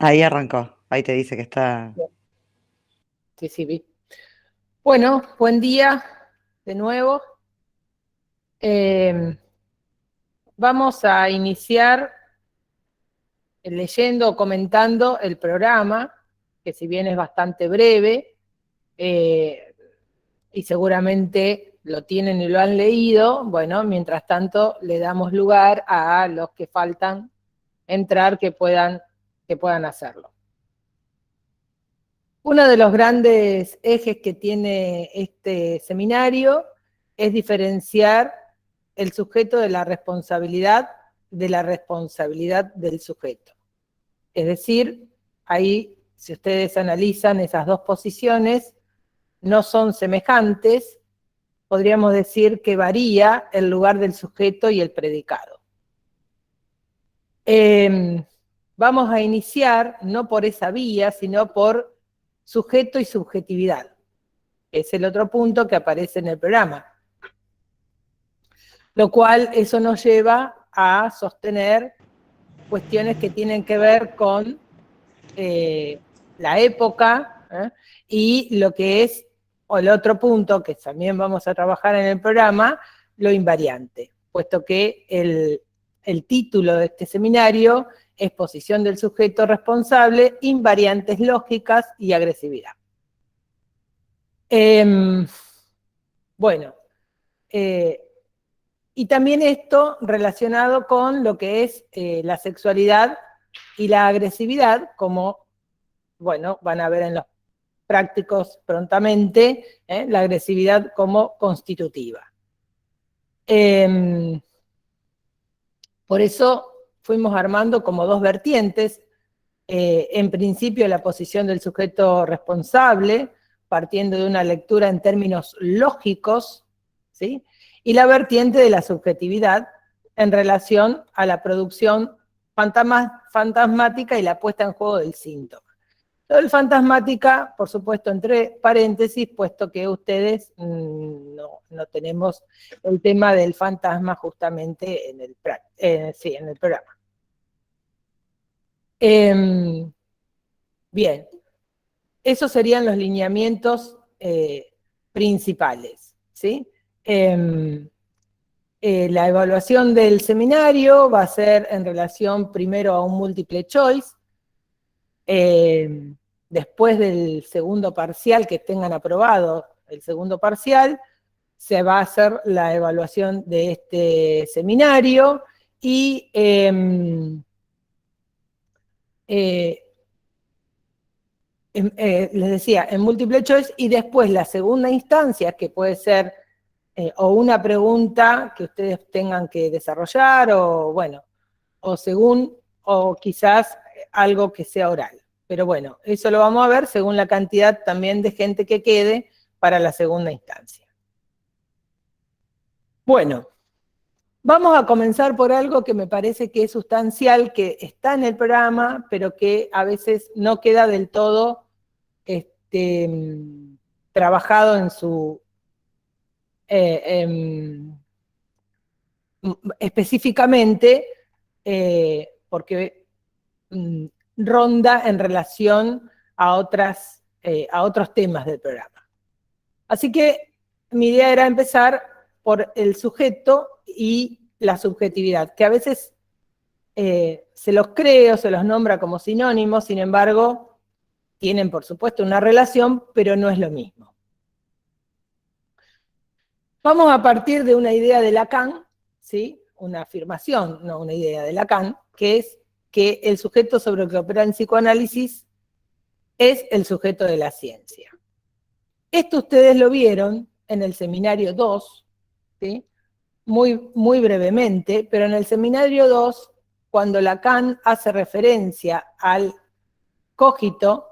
Ahí arrancó, ahí te dice que está. Sí, sí, vi. Bueno, buen día de nuevo. Eh, Vamos a iniciar leyendo o comentando el programa, que si bien es bastante breve, eh, y seguramente lo tienen y lo han leído, bueno, mientras tanto le damos lugar a los que faltan entrar que puedan hacerlo. Uno de los grandes ejes que tiene este seminario es diferenciar el sujeto de la responsabilidad del sujeto. Es decir, ahí, si ustedes analizan esas dos posiciones, no son semejantes, podríamos decir que varía el lugar del sujeto y el predicado. Vamos a iniciar no por esa vía, sino por sujeto y subjetividad. Es el otro punto que aparece en el programa. Lo cual eso nos lleva a sostener cuestiones que tienen que ver con la época y lo que es, o el otro punto que también vamos a trabajar en el programa, lo invariante, puesto que el título de este seminario es Posición del sujeto responsable, invariantes lógicas y agresividad. Bueno, y también esto relacionado con lo que es la sexualidad y la agresividad, como, bueno, van a ver en los prácticos prontamente, la agresividad como constitutiva. Por eso fuimos armando como dos vertientes, en principio la posición del sujeto responsable, partiendo de una lectura en términos lógicos, ¿sí? Y la vertiente de la subjetividad en relación a la producción fantasmática y la puesta en juego del síntoma. Lo del fantasmática, por supuesto, entre paréntesis, puesto que ustedes no tenemos el tema del fantasma justamente en el programa. Bien, esos serían los lineamientos principales, ¿sí? La evaluación del seminario va a ser en relación primero a un múltiple choice, después del segundo parcial, que tengan aprobado el segundo parcial, se va a hacer la evaluación de este seminario y les decía, en múltiple choice, y después la segunda instancia, que puede ser o una pregunta que ustedes tengan que desarrollar, o bueno, o quizás algo que sea oral. Pero bueno, eso lo vamos a ver según la cantidad también de gente que quede para la segunda instancia. Bueno, vamos a comenzar por algo que me parece que es sustancial, que está en el programa, pero que a veces no queda del todo trabajado en su específicamente, porque ronda en relación a otros temas del programa. Así que mi idea era empezar por el sujeto y la subjetividad, que a veces se los cree o se los nombra como sinónimos, sin embargo, tienen por supuesto una relación, pero no es lo mismo. Vamos a partir de una idea de Lacan, ¿sí? Una afirmación, no una idea de Lacan, que es que el sujeto sobre el que opera el psicoanálisis es el sujeto de la ciencia. Esto ustedes lo vieron en el seminario 2, ¿sí? Muy brevemente, pero en el seminario 2, cuando Lacan hace referencia al cogito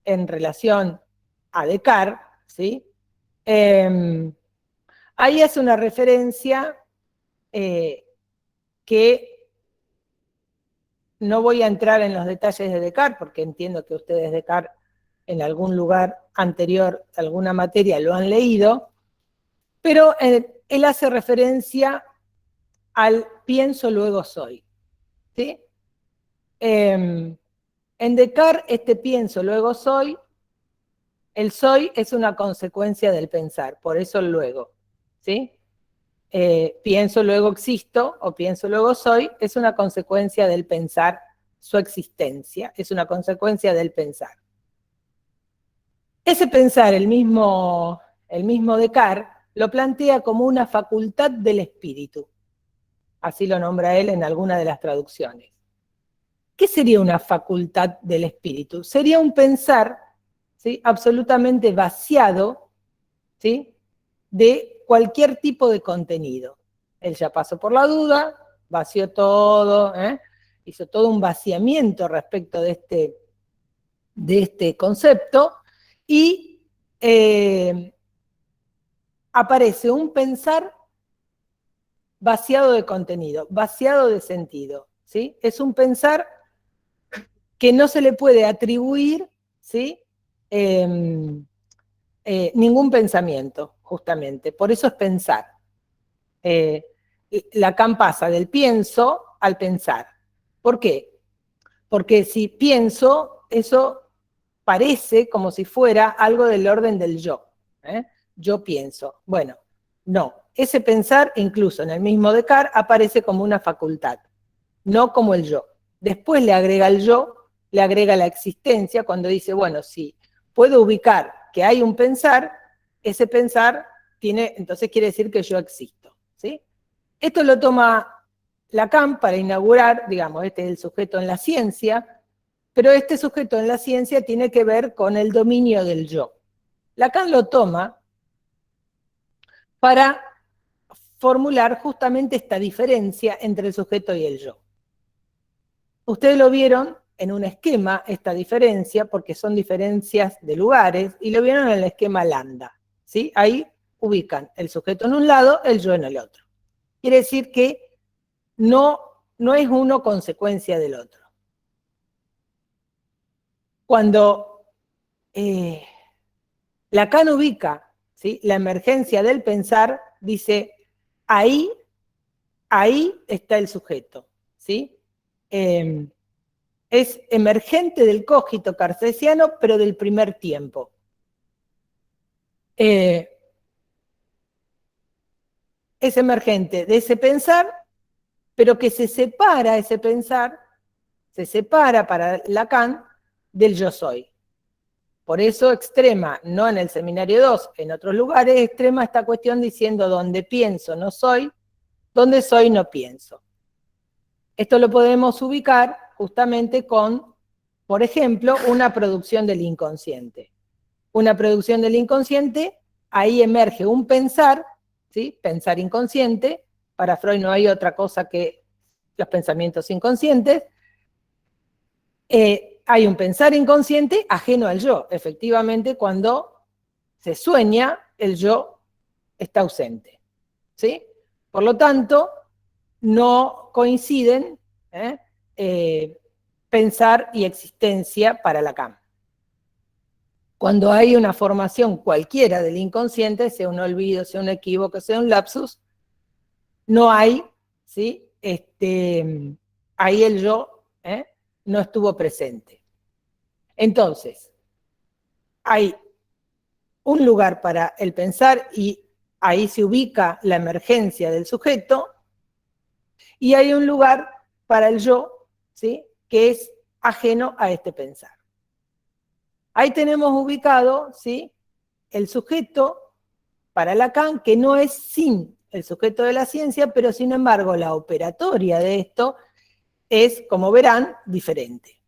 en relación a Descartes, ¿sí? Ahí hace una referencia que no voy a entrar en los detalles de Descartes, porque entiendo que ustedes Descartes en algún lugar anterior, alguna materia, lo han leído, pero él hace referencia al pienso luego soy, ¿sí? En Descartes, este pienso, luego soy, el soy es una consecuencia del pensar, por eso el luego, ¿sí? Pienso, luego existo, o pienso, luego soy, es una consecuencia del pensar, su existencia, es una consecuencia del pensar. Ese pensar, el mismo Descartes, lo plantea como una facultad del espíritu. Así lo nombra él en alguna de las traducciones. ¿Qué sería una facultad del espíritu? Sería un pensar, ¿sí?, absolutamente vaciado, ¿sí?, de cualquier tipo de contenido. Él ya pasó por la duda, vació todo, hizo todo un vaciamiento respecto de este concepto, y aparece un pensar vaciado de contenido, vaciado de sentido, ¿sí? Es un pensar que no se le puede atribuir, ¿sí?, ningún pensamiento, justamente. Por eso es pensar. Lacan pasa del pienso al pensar. ¿Por qué? Porque si pienso, eso parece como si fuera algo del orden del yo. Yo pienso. Bueno, no. Ese pensar, incluso en el mismo Descartes, aparece como una facultad, no como el yo. Después le agrega el yo, le agrega la existencia, cuando dice, bueno, si puedo ubicar que hay un pensar, ese pensar tiene, entonces quiere decir que yo existo, ¿sí? Esto lo toma Lacan para inaugurar, digamos, este es el sujeto en la ciencia, pero este sujeto en la ciencia tiene que ver con el dominio del yo. Lacan lo toma para formular justamente esta diferencia entre el sujeto y el yo. Ustedes lo vieron en un esquema, esta diferencia, porque son diferencias de lugares, y lo vieron en el esquema lambda, ¿sí? Ahí ubican el sujeto en un lado, el yo en el otro. Quiere decir que no es uno consecuencia del otro. Cuando Lacan ubica, ¿sí?, la emergencia del pensar, dice, ahí está el sujeto, ¿sí? Es emergente del cogito cartesiano, pero del primer tiempo. Es emergente de ese pensar, pero que se separa ese pensar, se separa para Lacan del yo soy. Por eso extrema, no en el seminario 2, en otros lugares, extrema esta cuestión diciendo donde pienso no soy, donde soy no pienso. Esto lo podemos ubicar justamente con, por ejemplo, una producción del inconsciente. Una producción del inconsciente, ahí emerge un pensar, ¿sí?, pensar inconsciente. Para Freud no hay otra cosa que los pensamientos inconscientes. Hay un pensar inconsciente ajeno al yo. Efectivamente, cuando se sueña, el yo está ausente, ¿sí? Por lo tanto, no coinciden pensar y existencia para Lacan. Cuando hay una formación cualquiera del inconsciente, sea un olvido, sea un equívoco, sea un lapsus, no hay, ¿sí?, ahí el yo no estuvo presente. Entonces, hay un lugar para el pensar y ahí se ubica la emergencia del sujeto, y hay un lugar para el yo, ¿sí?, que es ajeno a este pensar. Ahí tenemos ubicado, ¿sí?, el sujeto para Lacan, que no es sin el sujeto de la ciencia, pero sin embargo la operatoria de esto es, como verán, diferente.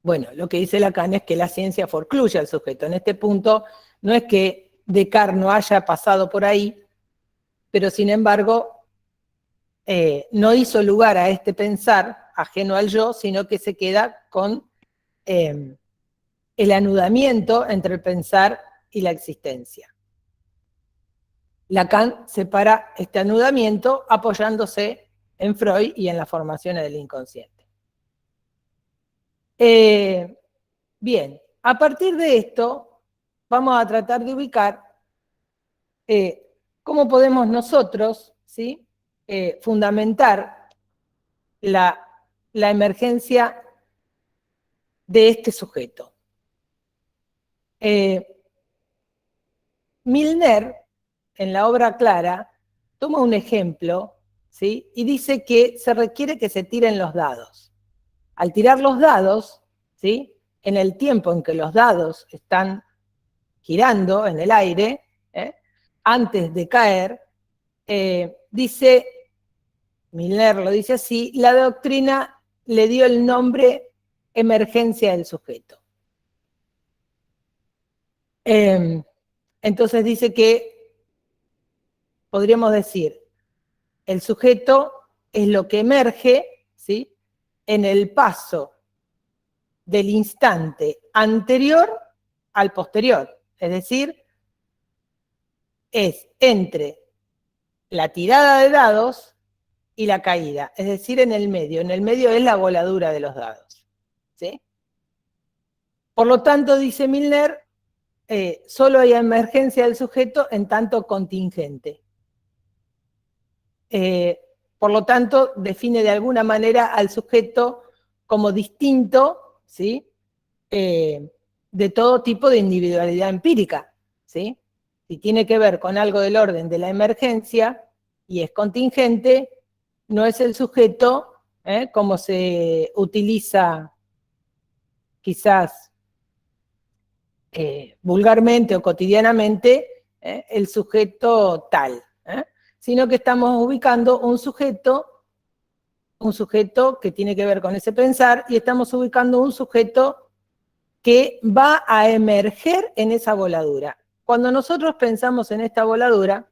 Bueno, lo que dice Lacan es que la ciencia forcluye al sujeto. En este punto no es que Descartes no haya pasado por ahí, pero sin embargo no hizo lugar a este pensar ajeno al yo, sino que se queda con el anudamiento entre el pensar y la existencia. Lacan separa este anudamiento apoyándose en Freud y en las formaciones del inconsciente. Bien, a partir de esto vamos a tratar de ubicar cómo podemos nosotros, ¿sí?, fundamentar la emergencia de este sujeto. Milner, en la obra Clara, toma un ejemplo, ¿sí? Y dice que se requiere que se tiren los dados. Al tirar los dados, ¿sí? En el tiempo en que los dados están girando en el aire, antes de caer, dice, Milner lo dice así, la doctrina le dio el nombre emergencia del sujeto. Entonces dice que, podríamos decir, el sujeto es lo que emerge, ¿sí? En el paso del instante anterior al posterior. Es decir, es entre la tirada de dados y la caída. Es decir, en el medio. En el medio es la voladura de los dados, ¿sí? Por lo tanto, dice Milner, solo hay emergencia del sujeto en tanto contingente. Por lo tanto, define de alguna manera al sujeto como distinto, ¿sí? De todo tipo de individualidad empírica, ¿sí? Si tiene que ver con algo del orden de la emergencia y es contingente, no es el sujeto, como se utiliza quizás vulgarmente o cotidianamente, el sujeto tal, sino que estamos ubicando un sujeto que tiene que ver con ese pensar, y estamos ubicando un sujeto que va a emerger en esa voladura. Cuando nosotros pensamos en esta voladura,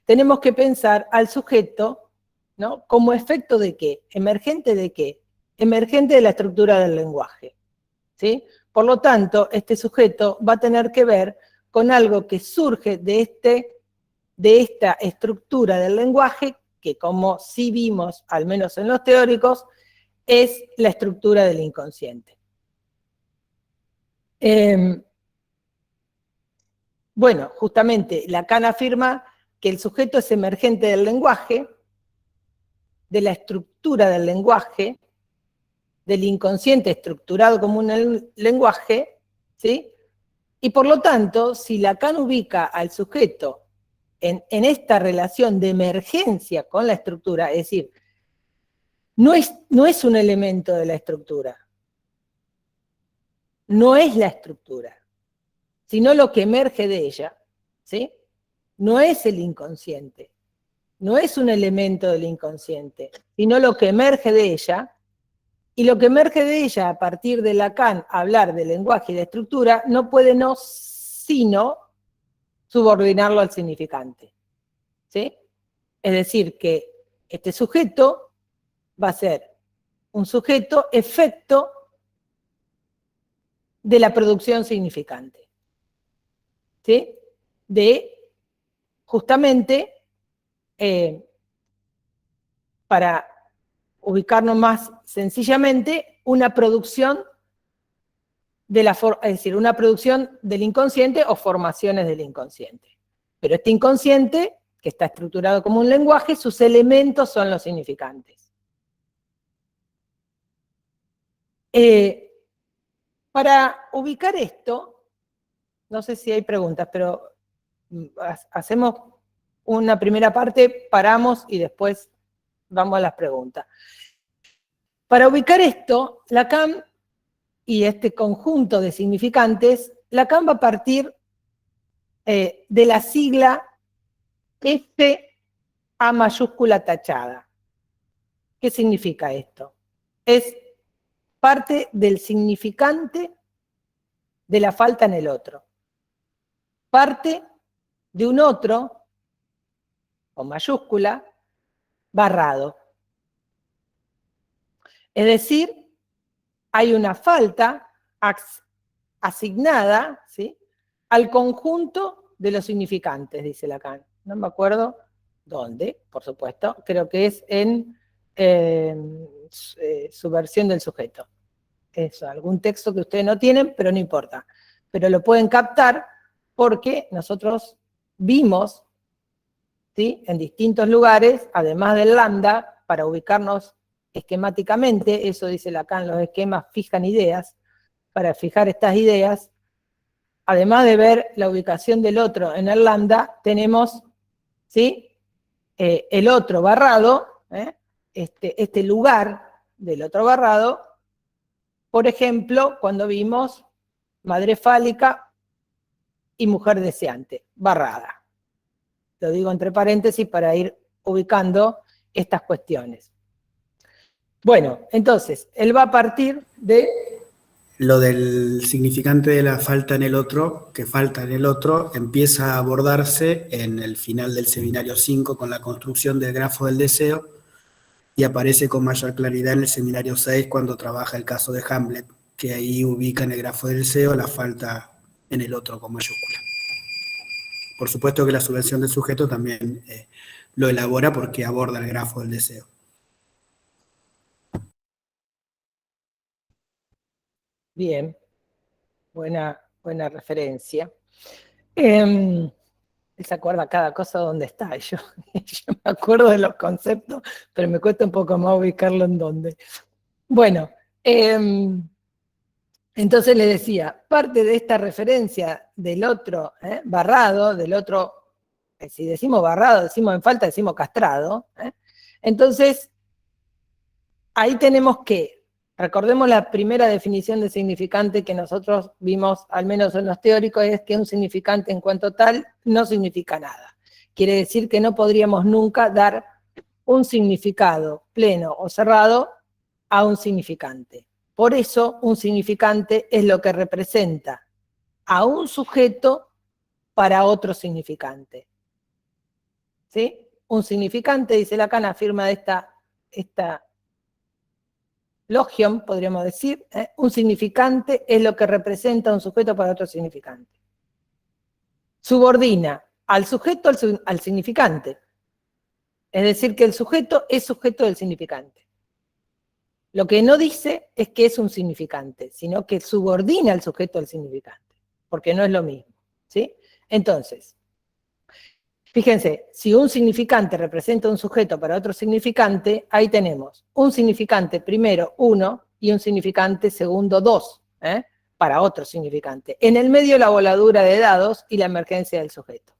tenemos que pensar al sujeto, ¿no? ¿Como efecto de qué? ¿Emergente de qué? Emergente de la estructura del lenguaje, ¿sí? Por lo tanto, este sujeto va a tener que ver con algo que surge de esta estructura del lenguaje, que como sí vimos, al menos en los teóricos, es la estructura del inconsciente. Bueno, justamente Lacan afirma que el sujeto es emergente del lenguaje, de la estructura del lenguaje, del inconsciente estructurado como un lenguaje, ¿sí? Y por lo tanto, si Lacan ubica al sujeto en esta relación de emergencia con la estructura, es decir, no es un elemento de la estructura, no es la estructura, sino lo que emerge de ella, ¿sí? No es el inconsciente, no es un elemento del inconsciente, sino lo que emerge de ella, y lo que emerge de ella a partir de Lacan, hablar de lenguaje y de estructura, no puede sino subordinarlo al significante, ¿sí? Es decir, que este sujeto va a ser un sujeto efecto de la producción significante, ¿sí? De, justamente, para ubicarnos más sencillamente, una producción es decir, una producción del inconsciente o formaciones del inconsciente. Pero este inconsciente, que está estructurado como un lenguaje, sus elementos son los significantes. Para ubicar esto, no sé si hay preguntas, pero hacemos una primera parte, paramos y después vamos a las preguntas. Para ubicar esto, Lacan y este conjunto de significantes, Lacan va a partir de la sigla F A mayúscula tachada. ¿Qué significa esto? Es parte del significante de la falta en el otro. Parte de un otro, con mayúscula, barrado. Es decir, hay una falta asignada, ¿sí?, al conjunto de los significantes, dice Lacan. No me acuerdo dónde, por supuesto, creo que es en Subversión del sujeto. Eso, algún texto que ustedes no tienen, pero no importa. Pero lo pueden captar porque nosotros vimos, ¿sí?, en distintos lugares, además del lambda, para ubicarnos esquemáticamente, eso dice Lacan, los esquemas fijan ideas, para fijar estas ideas, además de ver la ubicación del otro en el lambda, tenemos, ¿sí?, el otro barrado, este lugar del otro barrado, por ejemplo, cuando vimos madre fálica y mujer deseante, barrada. Lo digo entre paréntesis para ir ubicando estas cuestiones. Bueno, entonces, él va a partir de... Lo del significante de la falta en el otro, que falta en el otro, empieza a abordarse en el final del seminario 5 con la construcción del grafo del deseo y aparece con mayor claridad en el seminario 6 cuando trabaja el caso de Hamlet, que ahí ubica en el grafo del deseo la falta en el otro con mayúscula. Por supuesto que la subvención del sujeto también lo elabora porque aborda el grafo del deseo. Bien, buena referencia. Él se acuerda cada cosa donde está. Yo me acuerdo de los conceptos, pero me cuesta un poco más ubicarlo en dónde. Bueno, entonces le decía, parte de esta referencia del otro barrado, del otro, si decimos barrado, decimos en falta, decimos castrado. Entonces, ahí tenemos que, recordemos la primera definición de significante que nosotros vimos, al menos en los teóricos, es que un significante en cuanto tal no significa nada. Quiere decir que no podríamos nunca dar un significado pleno o cerrado a un significante. Por eso, un significante es lo que representa a un sujeto para otro significante. ¿Sí? Un significante, dice Lacan, afirma de esta logión, podríamos decir, un significante es lo que representa a un sujeto para otro significante. Subordina al sujeto al significante. Es decir, que el sujeto es sujeto del significante. Lo que no dice es que es un significante, sino que subordina al sujeto al significante, porque no es lo mismo, ¿sí? Entonces, fíjense, si un significante representa un sujeto para otro significante, ahí tenemos un significante primero 1 y un significante segundo 2, para otro significante. En el medio la voladura de dados y la emergencia del sujeto.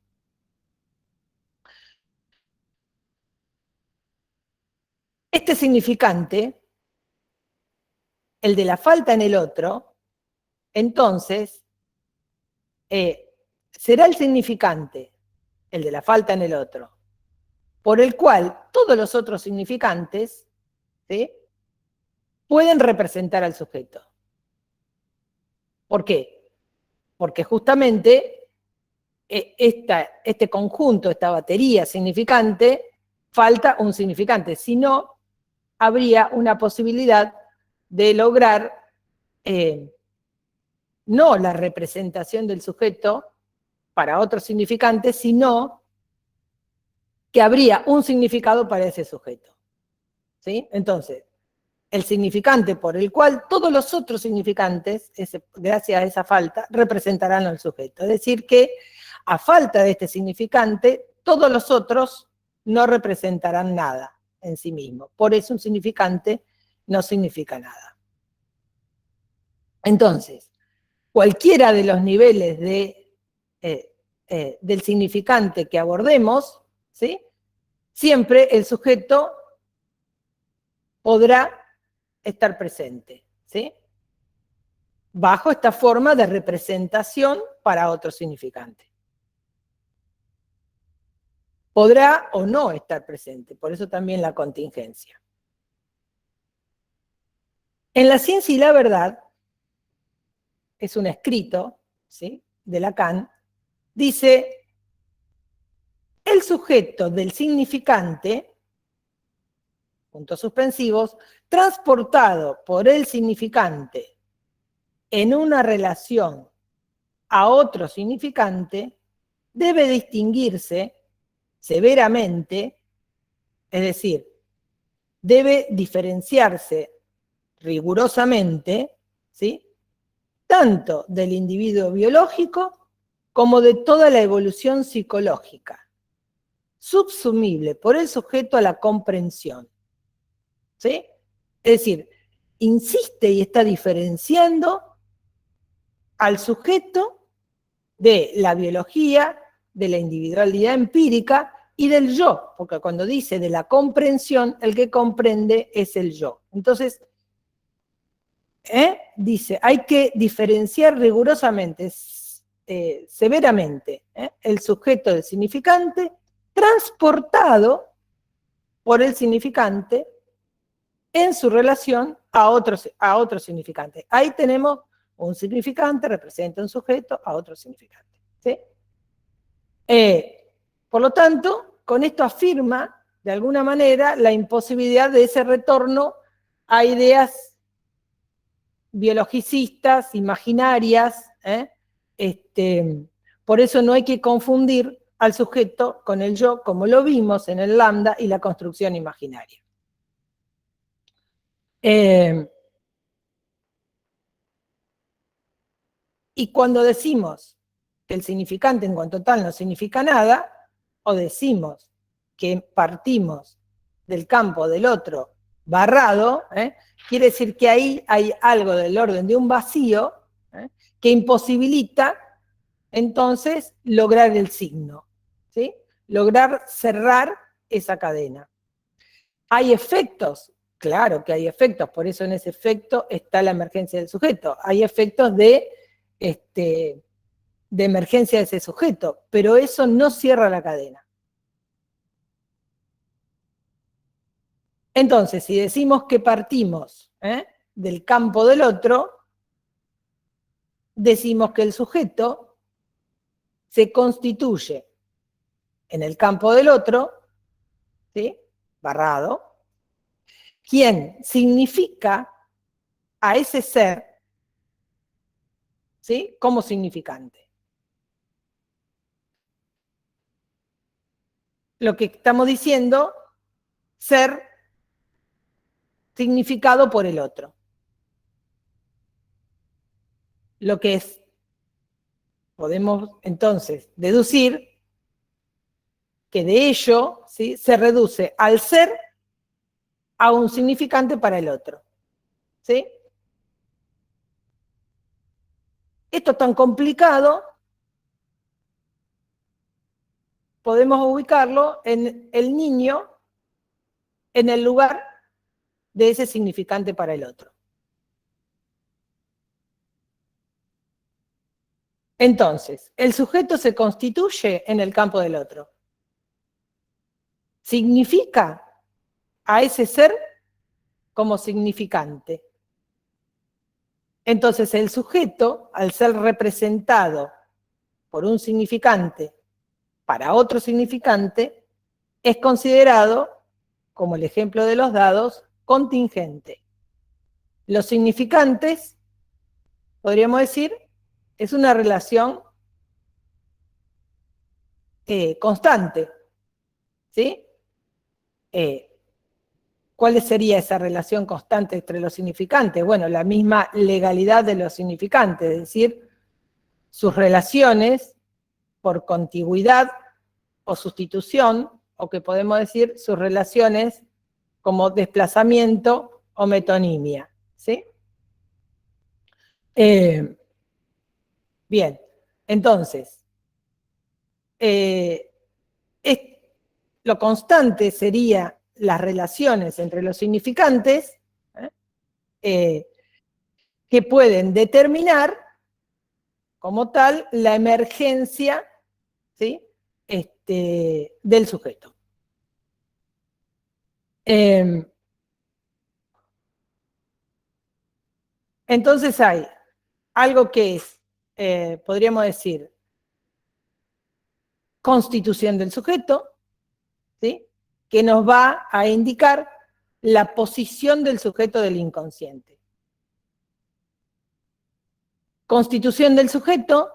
Este significante, el de la falta en el otro, entonces, será el significante, el de la falta en el otro, por el cual todos los otros significantes, ¿sí?, pueden representar al sujeto. ¿Por qué? Porque justamente este conjunto, esta batería significante, falta un significante, si no, habría una posibilidad de lograr no la representación del sujeto para otro significante, sino que habría un significado para ese sujeto. ¿Sí? Entonces, el significante por el cual todos los otros significantes, gracias a esa falta, representarán al sujeto. Es decir, que a falta de este significante, todos los otros no representarán nada en sí mismo. Por eso un significante no significa nada. Entonces, cualquiera de los niveles del significante que abordemos, ¿sí?, siempre el sujeto podrá estar presente, ¿sí?, bajo esta forma de representación para otro significante. Podrá o no estar presente, por eso también la contingencia. En La ciencia y la verdad, es un escrito, ¿sí?, de Lacan, dice: el sujeto del significante, puntos suspensivos, transportado por el significante en una relación a otro significante, debe distinguirse severamente, es decir, debe diferenciarse rigurosamente, ¿sí?, tanto del individuo biológico como de toda la evolución psicológica, subsumible por el sujeto a la comprensión. ¿Sí? Es decir, insiste y está diferenciando al sujeto de la biología, de la individualidad empírica y del yo, porque cuando dice de la comprensión, el que comprende es el yo. Entonces, dice, hay que diferenciar rigurosamente, severamente, el sujeto del significante transportado por el significante en su relación a otro significante. Ahí tenemos un significante, representa un sujeto a otro significante. ¿Sí? Por lo tanto, con esto afirma, de alguna manera, la imposibilidad de ese retorno a ideas biologicistas, imaginarias. Por eso no hay que confundir al sujeto con el yo, como lo vimos en el lambda y la construcción imaginaria. Y cuando decimos que el significante en cuanto tal no significa nada, o decimos que partimos del campo del otro barrado, quiere decir que ahí hay algo del orden de un vacío que imposibilita entonces lograr el signo, ¿sí? Lograr cerrar esa cadena. ¿Hay efectos? Claro que hay efectos, por eso en ese efecto está la emergencia del sujeto. Hay efectos de emergencia de ese sujeto, pero eso no cierra la cadena. Entonces, si decimos que partimos del campo del otro, decimos que el sujeto se constituye en el campo del otro, ¿sí? Barrado, quien significa a ese ser, ¿sí? Como significante. Lo que estamos diciendo, ser significado por el otro. Lo que es, podemos entonces deducir que de ello, ¿sí?, se reduce al ser a un significante para el otro. ¿Sí? Esto es tan complicado, podemos ubicarlo en el niño en el lugar de ese significante para el otro. Entonces, el sujeto se constituye en el campo del otro. Significa a ese ser como significante. Entonces, el sujeto, al ser representado por un significante para otro significante, es considerado, como el ejemplo de los dados, contingente. Los significantes, podríamos decir, es una relación constante. ¿Sí? ¿Cuál sería esa relación constante entre los significantes? Bueno, la misma legalidad de los significantes, es decir, sus relaciones por contigüidad o sustitución, o que podemos decir sus relaciones como desplazamiento o metonimia. ¿Sí? Bien, entonces, lo constante sería las relaciones entre los significantes que pueden determinar como tal la emergencia, ¿sí?, del sujeto. Entonces hay algo que es, podríamos decir, constitución del sujeto, ¿sí?, que nos va a indicar la posición del sujeto del inconsciente. Constitución del sujeto,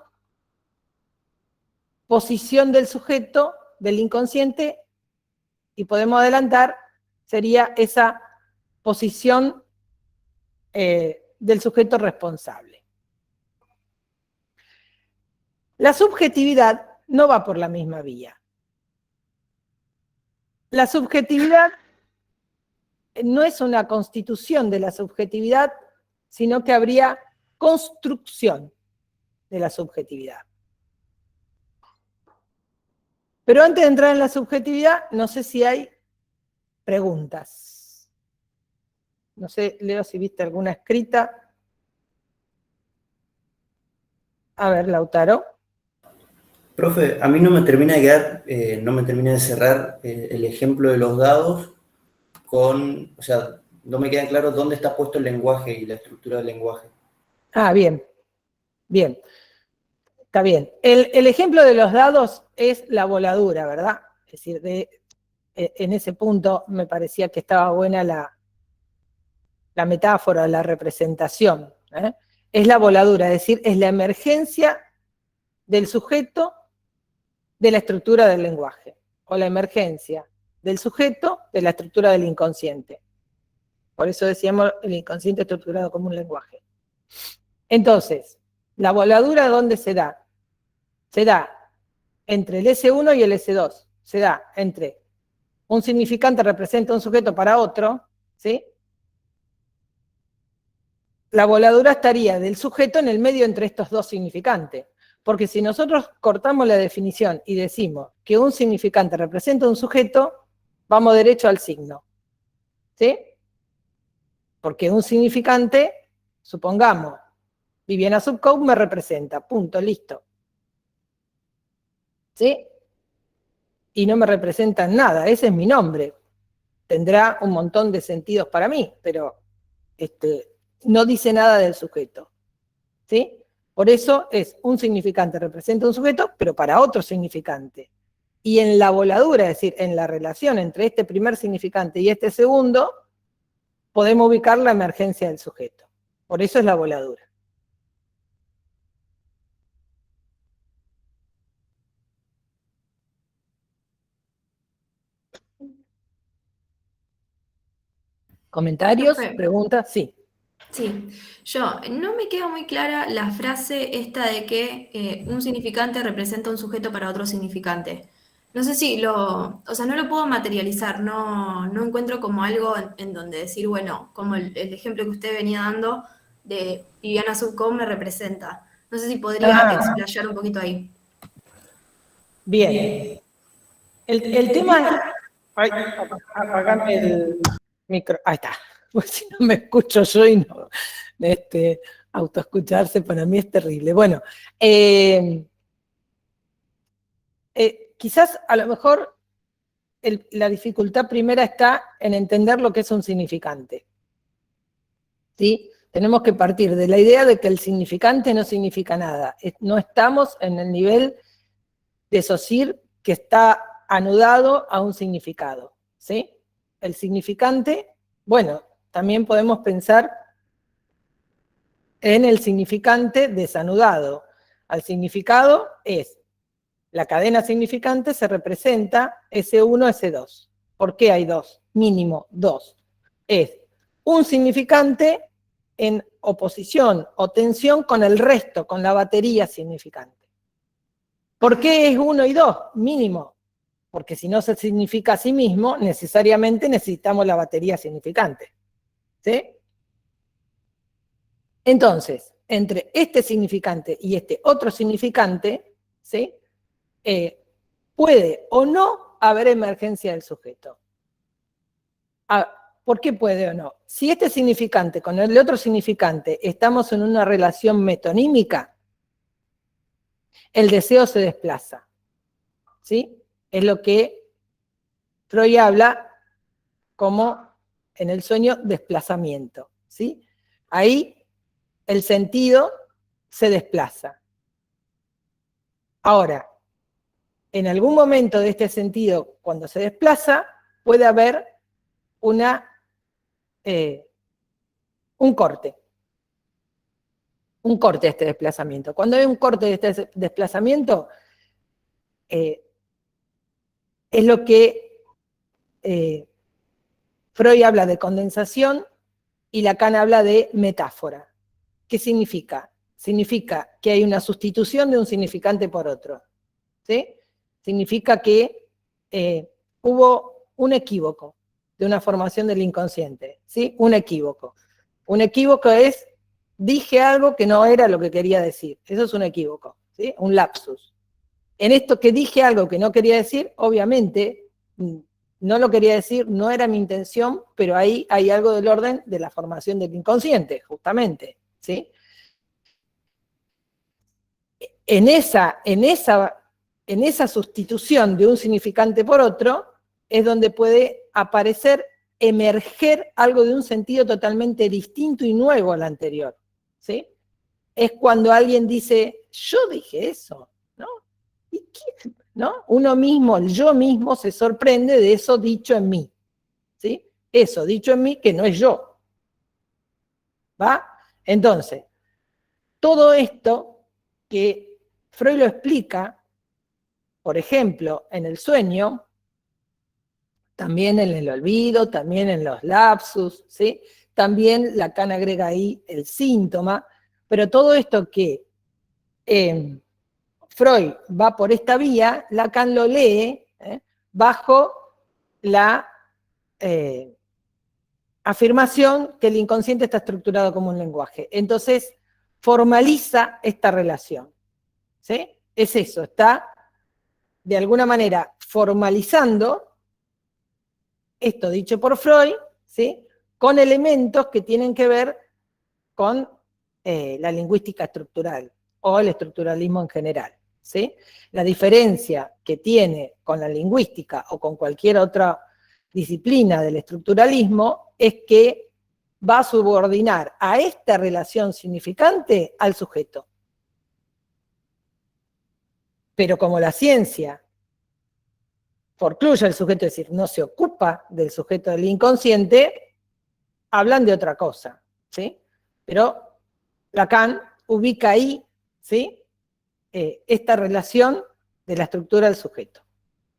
posición del sujeto del inconsciente, y podemos adelantar, sería esa posición del sujeto responsable. La subjetividad no va por la misma vía. La subjetividad no es una constitución de la subjetividad, sino que habría construcción de la subjetividad. Pero antes de entrar en la subjetividad, no sé si hay preguntas. No sé, Leo, si viste alguna escrita. A ver, Lautaro. Profe, a mí no me termina de quedar, no me termina de cerrar el ejemplo de los dados con, o sea, no me queda claro dónde está puesto el lenguaje y la estructura del lenguaje. Ah, bien, bien. Está bien. El ejemplo de los dados es la voladura, ¿verdad? Es decir, en ese punto me parecía que estaba buena la metáfora, la representación. Es la voladura, es decir, es la emergencia del sujeto de la estructura del lenguaje, o la emergencia del sujeto de la estructura del inconsciente. Por eso decíamos el inconsciente estructurado como un lenguaje. Entonces, ¿la voladura dónde se da? Se da entre el S1 y el S2. Se da entre un significante representa un sujeto para otro, ¿sí? La voladura estaría del sujeto en el medio entre estos dos significantes. Porque si nosotros cortamos la definición y decimos que un significante representa un sujeto, vamos derecho al signo. ¿Sí? Porque un significante, supongamos, Viviana Subcoat me representa, punto, listo. ¿Sí? Y no me representan nada, ese es mi nombre. Tendrá un montón de sentidos para mí, pero no dice nada del sujeto. ¿Sí? Por eso es un significante representa un sujeto, pero para otro significante. Y en la voladura, es decir, en la relación entre este primer significante y este segundo, podemos ubicar la emergencia del sujeto. Por eso es la voladura. ¿Comentarios? Profe. ¿Preguntas? Sí. Sí, yo no me queda muy clara la frase esta de que un significante representa un sujeto para otro significante. No sé si o sea, no lo puedo materializar, no encuentro como algo en donde decir, bueno, como el ejemplo que usted venía dando de Viviana Subcom me representa. No sé si podría explayar un poquito ahí. Bien. El tema... Ay, apagame el micro. Ahí está. Pues si no me escucho yo y no... autoescucharse para mí es terrible. Bueno, quizás a lo mejor la dificultad primera está en entender lo que es un significante. ¿Sí? Tenemos que partir de la idea de que el significante no significa nada. No estamos en el nivel de SOSIR que está anudado a un significado. ¿Sí? El significante, bueno, también podemos pensar en el significante desanudado. Al significado es la cadena significante se representa S1, S2. ¿Por qué hay dos? Mínimo dos. Es un significante en oposición o tensión con el resto, con la batería significante. ¿Por qué es 1 y 2? Mínimo. Porque si no se significa a sí mismo, necesariamente necesitamos la batería significante. ¿Sí? Entonces, entre este significante y este otro significante, ¿sí? Puede o no haber emergencia del sujeto. ¿Por qué puede o no? Si este significante con el otro significante estamos en una relación metonímica, el deseo se desplaza. ¿Sí? Es lo que Freud habla como en el sueño desplazamiento. ¿Sí? Ahí el sentido se desplaza. Ahora, en algún momento de este sentido, cuando se desplaza, puede haber un corte. Un corte de este desplazamiento. Cuando hay un corte de este desplazamiento, es lo que Freud habla de condensación y Lacan habla de metáfora. ¿Qué significa? Significa que hay una sustitución de un significante por otro. ¿Sí? Significa que hubo un equívoco. de una formación del inconsciente, ¿sí? Un equívoco. Un equívoco es, dije algo que no era lo que quería decir. Eso es un equívoco, ¿sí? Un lapsus. En esto que dije algo que no quería decir, obviamente, no lo quería decir, no era mi intención, pero ahí hay algo del orden de la formación del inconsciente, justamente, ¿sí? En esa sustitución de un significante por otro, es donde puede aparecer, emerger algo de un sentido totalmente distinto y nuevo al anterior, ¿sí? Es cuando alguien dice, yo dije eso, ¿no? ¿Y quién? ¿No? Uno mismo, el yo mismo, se sorprende de eso dicho en mí, ¿sí? Eso dicho en mí que no es yo, ¿va? Entonces, todo esto que Freud lo explica, por ejemplo, en el sueño, también en el olvido, también en los lapsus, ¿sí? También Lacan agrega ahí el síntoma, pero todo esto que Freud va por esta vía, Lacan lo lee bajo la afirmación que el inconsciente está estructurado como un lenguaje. Entonces, formaliza esta relación, ¿sí? Es eso, está de alguna manera formalizando esto dicho por Freud, ¿sí? Con elementos que tienen que ver con la lingüística estructural o el estructuralismo en general, ¿sí? La diferencia que tiene con la lingüística o con cualquier otra disciplina del estructuralismo es que va a subordinar a esta relación significante al sujeto. Pero como la ciencia forcluye al sujeto, es decir, no se ocupa del sujeto del inconsciente, hablan de otra cosa, ¿sí? Pero Lacan ubica ahí, ¿sí? Esta relación de la estructura del sujeto.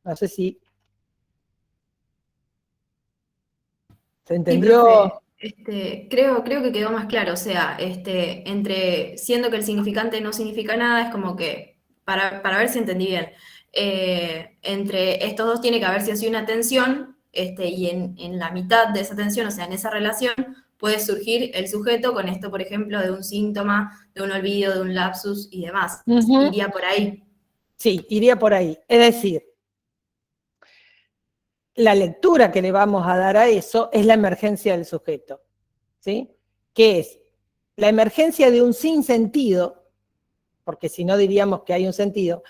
No sé si se Sí, entendió. profe, creo que quedó más claro, o sea, entre siendo que el significante no significa nada, es como que, para ver si entendí bien, entre estos dos tiene que haber si así una tensión, y en la mitad de esa tensión, o sea, en esa relación, puede surgir el sujeto con esto, por ejemplo, de un síntoma, de un olvido, de un lapsus y demás. Iría por ahí. Sí, iría por ahí. Es decir, la lectura que le vamos a dar a eso es la emergencia del sujeto, ¿sí? Que es la emergencia de un sinsentido, porque si no diríamos que hay un sentido,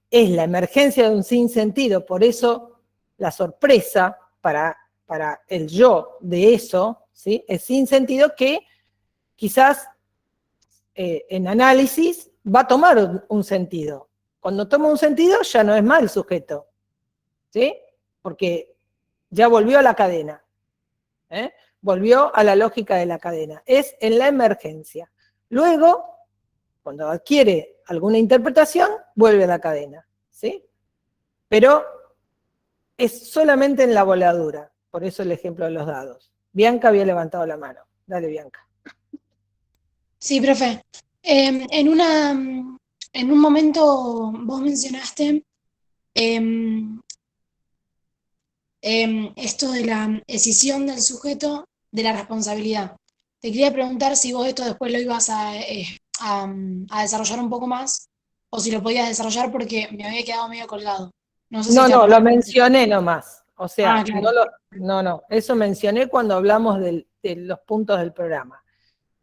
es la emergencia de un sinsentido, por eso la sorpresa para el yo de eso, ¿sí? Es sinsentido que quizás en análisis va a tomar un sentido. Cuando toma un sentido ya no es más el sujeto, ¿sí? Porque ya volvió a la cadena, volvió a la lógica de la cadena. Es en la emergencia. Luego, cuando adquiere alguna interpretación, vuelve a la cadena, ¿sí? Pero es solamente en la voladura, por eso el ejemplo de los dados. Bianca había levantado la mano. Dale, Bianca. Sí, profe. En un momento vos mencionaste esto de la escisión del sujeto de la responsabilidad. Te quería preguntar si vos esto después lo ibas a desarrollar un poco más o si lo podías desarrollar porque me había quedado medio colgado. No sé si te No, lo acordás. mencioné nomás. O sea, Claro. no. Eso mencioné cuando hablamos de los puntos del programa.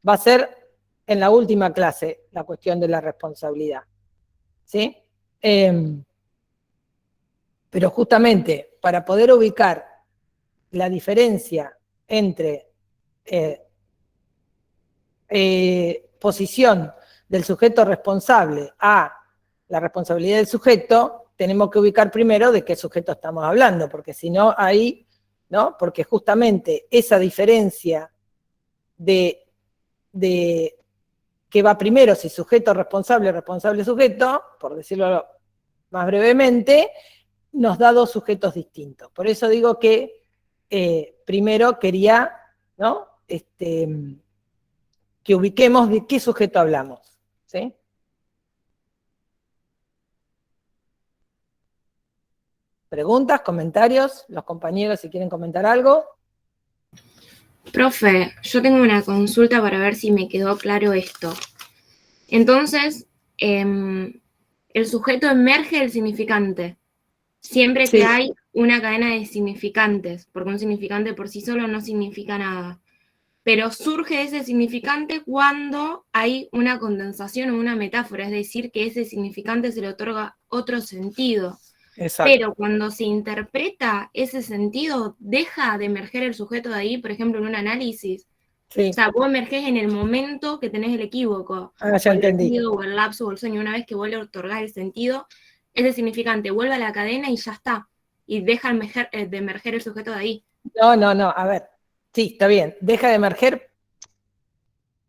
Va a ser en la última clase la cuestión de la responsabilidad, ¿sí? Pero justamente para poder ubicar la diferencia entre posición del sujeto responsable a la responsabilidad del sujeto, tenemos que ubicar primero de qué sujeto estamos hablando, porque si no, ahí, ¿no? Porque justamente esa diferencia de que va primero, si sujeto responsable, responsable sujeto, por decirlo más brevemente, nos da dos sujetos distintos. Por eso digo que primero quería, ¿no? Que ubiquemos de qué sujeto hablamos, ¿sí? ¿Preguntas, comentarios? Los compañeros, si quieren comentar algo. Profe, yo tengo una consulta para ver si me quedó claro esto. Entonces, el sujeto emerge del significante, siempre Sí, que hay una cadena de significantes, porque un significante por sí solo no significa nada. Pero surge ese significante cuando hay una condensación o una metáfora, es decir, que ese significante se le otorga otro sentido. exacto. Pero cuando se interpreta ese sentido, deja de emerger el sujeto de ahí, por ejemplo, en un análisis. Sí, O sea, vos emergés en el momento que tenés el equívoco, ya o el entendí. olvido, o el lapso, o el sueño. Una vez que vos le otorgás el sentido, ese significante vuelve a la cadena y ya está. Y deja de emerger el sujeto de ahí. No, a ver. Sí, está bien. Deja de emerger.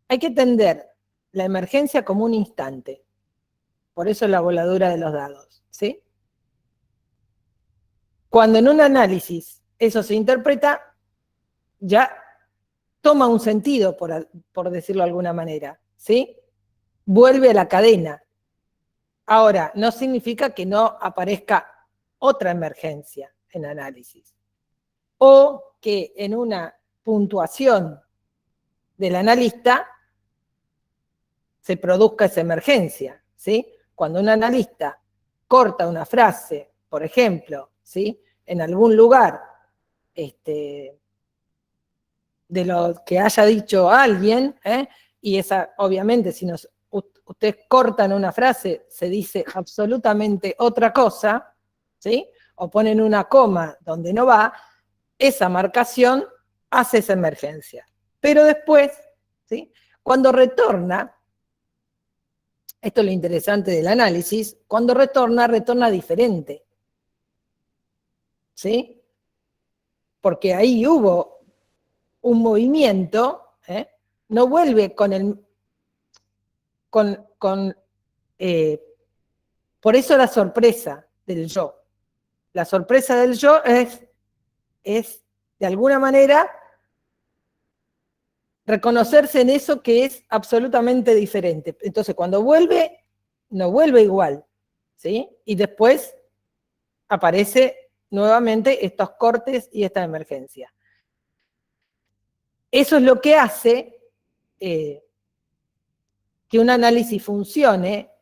Hay que entender la emergencia como un instante. Por eso la voladura de los dados, ¿sí? Cuando en un análisis eso se interpreta, ya toma un sentido, por decirlo de alguna manera, ¿sí? Vuelve a la cadena. Ahora, no significa que no aparezca otra emergencia en análisis. O que en una puntuación del analista se produzca esa emergencia, ¿sí? Cuando un analista corta una frase, por ejemplo, ¿sí? En algún lugar de lo que haya dicho alguien, y esa, obviamente, si ustedes cortan una frase, se dice absolutamente otra cosa, ¿sí? O ponen una coma donde no va, esa marcación hace esa emergencia. Pero después, ¿sí? Cuando retorna, esto es lo interesante del análisis, cuando retorna diferente, ¿sí? Porque ahí hubo un movimiento, no vuelve por eso la sorpresa del yo. La sorpresa del yo es de alguna manera, reconocerse en eso que es absolutamente diferente. Entonces, cuando vuelve, no vuelve igual, ¿sí? Y después aparece nuevamente estos cortes y esta emergencia. Eso es lo que hace que un análisis funcione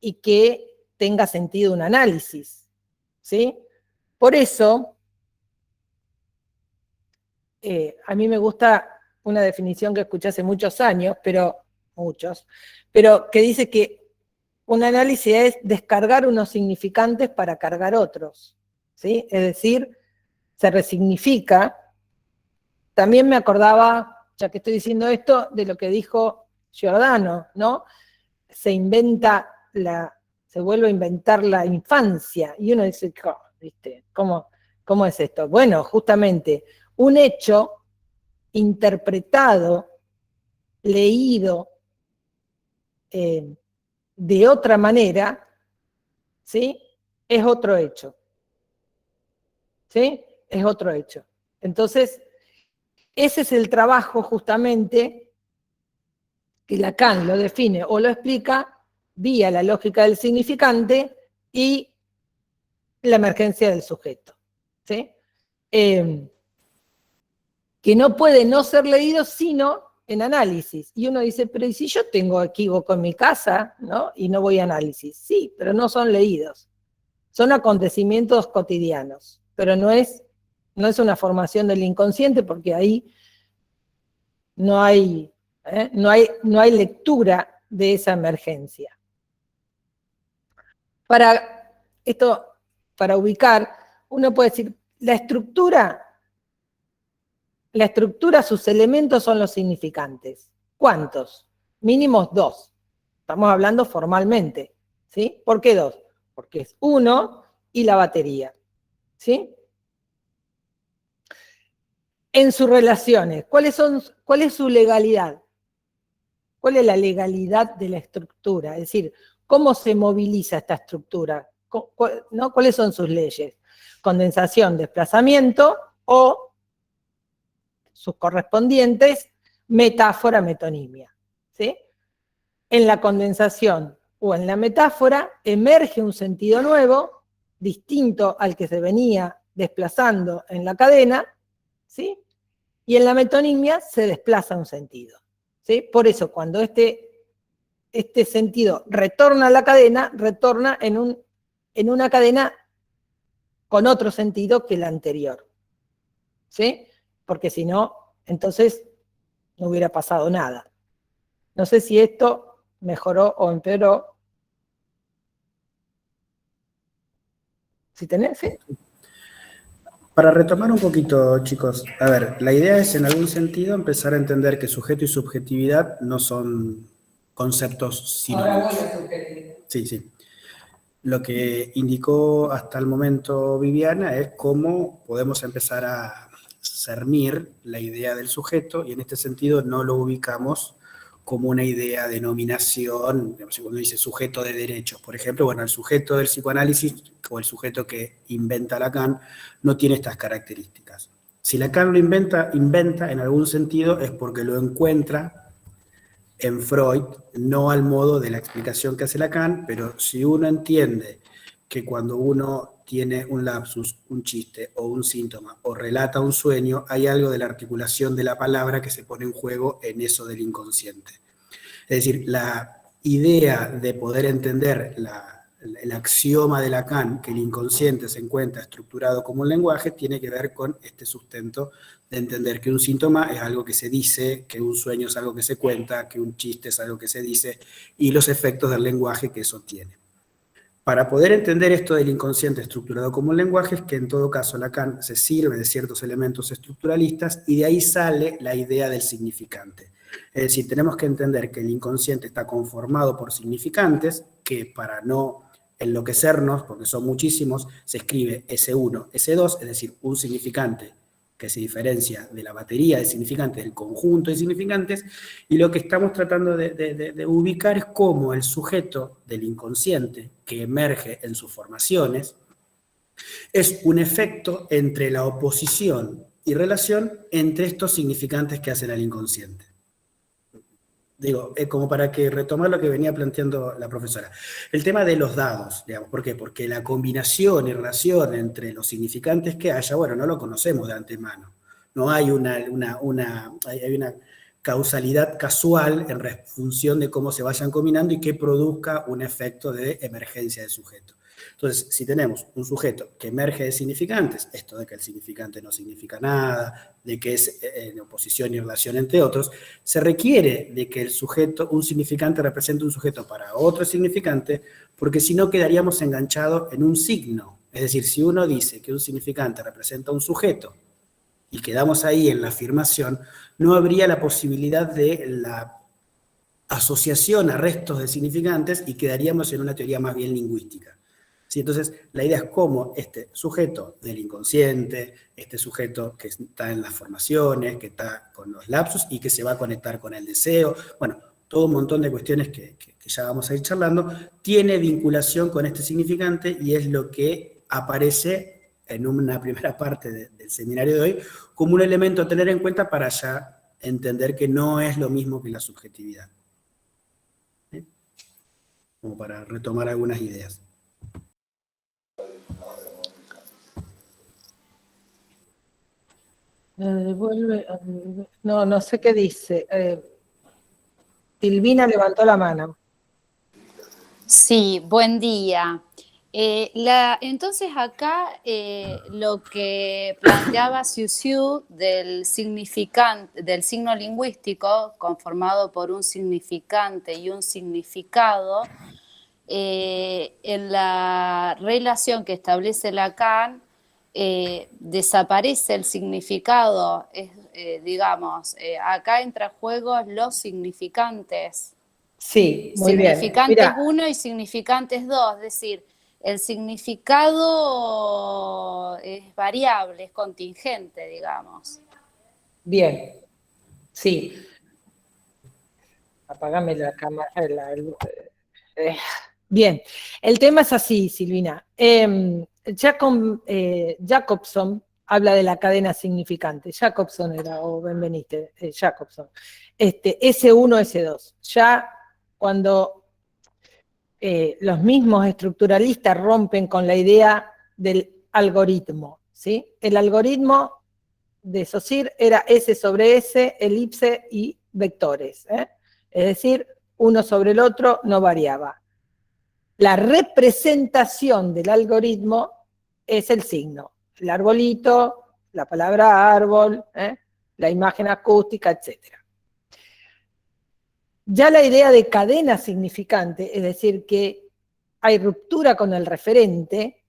y que tenga sentido un análisis, ¿sí? Por eso, a mí me gusta una definición que escuché hace muchos años, pero que dice que un análisis es descargar unos significantes para cargar otros, ¿sí? Es decir, se resignifica. También me acordaba, ya que estoy diciendo esto, de lo que dijo Giordano, ¿no? Se vuelve a inventar la infancia, y uno dice, ¿viste? ¿Cómo es esto? Bueno, justamente, un hecho interpretado, leído de otra manera, ¿sí? Es otro hecho, ¿sí? Es otro hecho. Entonces, ese es el trabajo justamente que Lacan lo define o lo explica vía la lógica del significante y la emergencia del sujeto, ¿sí? Que no puede no ser leído sino en análisis. Y uno dice, pero ¿y si yo tengo equívoco en mi casa, ¿no? Y no voy a análisis? Sí, pero no son leídos. Son acontecimientos cotidianos, pero no es una formación del inconsciente porque ahí no hay lectura de esa emergencia. Para ubicar, uno puede decir, la estructura, sus elementos son los significantes. ¿Cuántos? Mínimos 2. Estamos hablando formalmente, ¿sí? ¿Por qué 2? Porque es 1 y la batería, ¿sí? En sus relaciones, ¿cuál es su legalidad? ¿Cuál es la legalidad de la estructura? Es decir, ¿cómo se moviliza esta estructura? ¿No? ¿Cuáles son sus leyes? Condensación, desplazamiento o sus correspondientes metáfora, metonimia, ¿sí? En la condensación o en la metáfora emerge un sentido nuevo, distinto al que se venía desplazando en la cadena, ¿sí? y en la metonimia se desplaza un sentido, ¿sí? Por eso, cuando este sentido retorna a la cadena, retorna en una cadena con otro sentido que el anterior, ¿sí? Porque si no, entonces no hubiera pasado nada. No sé si esto mejoró o empeoró. Si tenés, ¿sí? Para retomar un poquito, chicos, a ver, la idea es en algún sentido empezar a entender que sujeto y subjetividad no son conceptos sinónimos. Sí, sí. Lo que indicó hasta el momento Viviana es cómo podemos empezar a cernir la idea del sujeto y en este sentido no lo ubicamos como una idea de nominación, cuando dice sujeto de derechos, por ejemplo, bueno, el sujeto del psicoanálisis o el sujeto que inventa Lacan no tiene estas características. Si Lacan lo inventa en algún sentido es porque lo encuentra en Freud, no al modo de la explicación que hace Lacan, pero si uno entiende que cuando uno tiene un lapsus, un chiste o un síntoma o relata un sueño, hay algo de la articulación de la palabra que se pone en juego en eso del inconsciente. Es decir, la idea de poder entender el axioma de Lacan, que el inconsciente se encuentra estructurado como un lenguaje, tiene que ver con este sustento de entender que un síntoma es algo que se dice, que un sueño es algo que se cuenta, que un chiste es algo que se dice, y los efectos del lenguaje que eso tiene. Para poder entender esto del inconsciente estructurado como un lenguaje, es que en todo caso Lacan se sirve de ciertos elementos estructuralistas y de ahí sale la idea del significante. Es decir, tenemos que entender que el inconsciente está conformado por significantes, que para no enloquecernos, porque son muchísimos, se escribe S1, S2, es decir, un significante que se diferencia de la batería de significantes, del conjunto de significantes, y lo que estamos tratando de ubicar es cómo el sujeto del inconsciente, que emerge en sus formaciones, es un efecto entre la oposición y relación entre estos significantes que hacen al inconsciente. Digo, como para que retomar lo que venía planteando la profesora. El tema de los dados, digamos, ¿por qué? Porque la combinación y relación entre los significantes que haya, bueno, no lo conocemos de antemano. No hay hay una causalidad casual en función de cómo se vayan combinando y que produzca un efecto de emergencia del sujeto. Entonces, si tenemos un sujeto que emerge de significantes, esto de que el significante no significa nada, de que es en oposición y relación entre otros, se requiere de que el sujeto, un significante represente un sujeto para otro significante, porque si no quedaríamos enganchados en un signo. Es decir, si uno dice que un significante representa un sujeto y quedamos ahí en la afirmación, no habría la posibilidad de la asociación a restos de significantes y quedaríamos en una teoría más bien lingüística. ¿Sí? Entonces, la idea es cómo este sujeto del inconsciente, este sujeto que está en las formaciones, que está con los lapsus y que se va a conectar con el deseo, bueno, todo un montón de cuestiones que ya vamos a ir charlando, tiene vinculación con este significante y es lo que aparece en una primera parte del seminario de hoy como un elemento a tener en cuenta para ya entender que no es lo mismo que la subjetividad. ¿Sí? Como para retomar algunas ideas. No sé qué dice. Silvina levantó la mano. Sí, buen día. Entonces acá lo que planteaba Siu del significante, del signo lingüístico conformado por un significante y un significado, en la relación que establece Lacan, desaparece el significado, digamos, acá entra en juego los significantes. Sí, muy bien. Significantes 1 y significantes 2, es decir, el significado es variable, es contingente, digamos. Bien, sí. Apágame la cámara. Bien, el tema es así, Silvina. Jacobson habla de la cadena significante. Jacobson era, o Benveniste, Jacobson. S1, S2. Ya cuando los mismos estructuralistas rompen con la idea del algoritmo, ¿sí? El algoritmo de Saussure era S sobre S, elipse y vectores. Es decir, uno sobre el otro no variaba. La representación del algoritmo es el signo. El arbolito, la palabra árbol, la imagen acústica, etc. Ya la idea de cadena significante, es decir, que hay ruptura con el referente,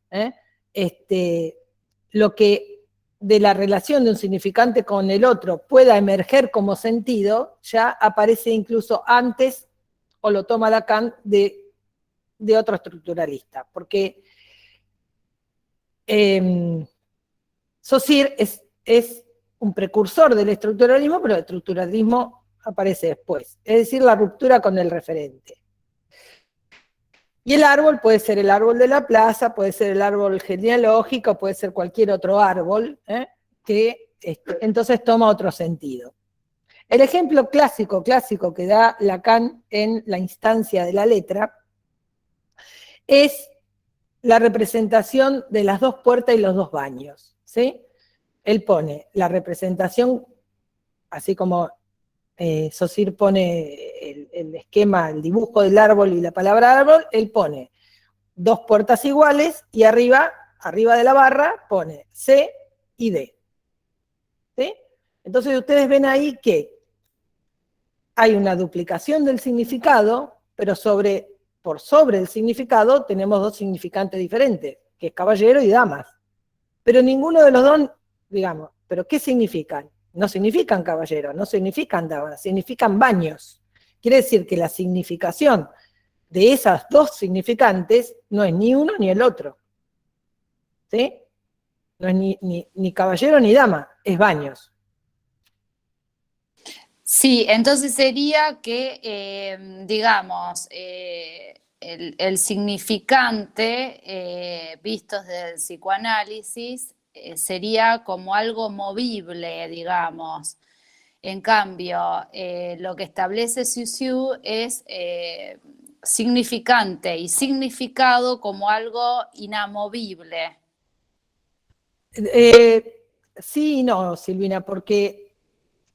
lo que de la relación de un significante con el otro pueda emerger como sentido, ya aparece incluso antes, o lo toma Lacan, de otro estructuralista, porque Saussure es un precursor del estructuralismo, pero el estructuralismo aparece después, es decir, la ruptura con el referente. Y el árbol puede ser el árbol de la plaza, puede ser el árbol genealógico, puede ser cualquier otro árbol, que entonces toma otro sentido. El ejemplo clásico que da Lacan en la instancia de la letra es la representación de las dos puertas y los dos baños, ¿sí? Él pone la representación, así como Saussure pone el esquema, el dibujo del árbol y la palabra árbol, él pone dos puertas iguales y arriba de la barra pone C y D. ¿Sí? Entonces ustedes ven ahí que hay una duplicación del significado, pero por sobre el significado tenemos dos significantes diferentes, que es caballero y damas. Pero ninguno de los dos, digamos, ¿pero qué significan? No significan caballero, no significan damas, significan baños. Quiere decir que la significación de esas dos significantes no es ni uno ni el otro. ¿Sí? No es ni caballero ni dama, es baños. Sí, entonces sería que, digamos, el significante, visto desde el psicoanálisis, sería como algo movible, digamos. En cambio, lo que establece Saussure es significante y significado como algo inamovible. Sí y no, Silvina, porque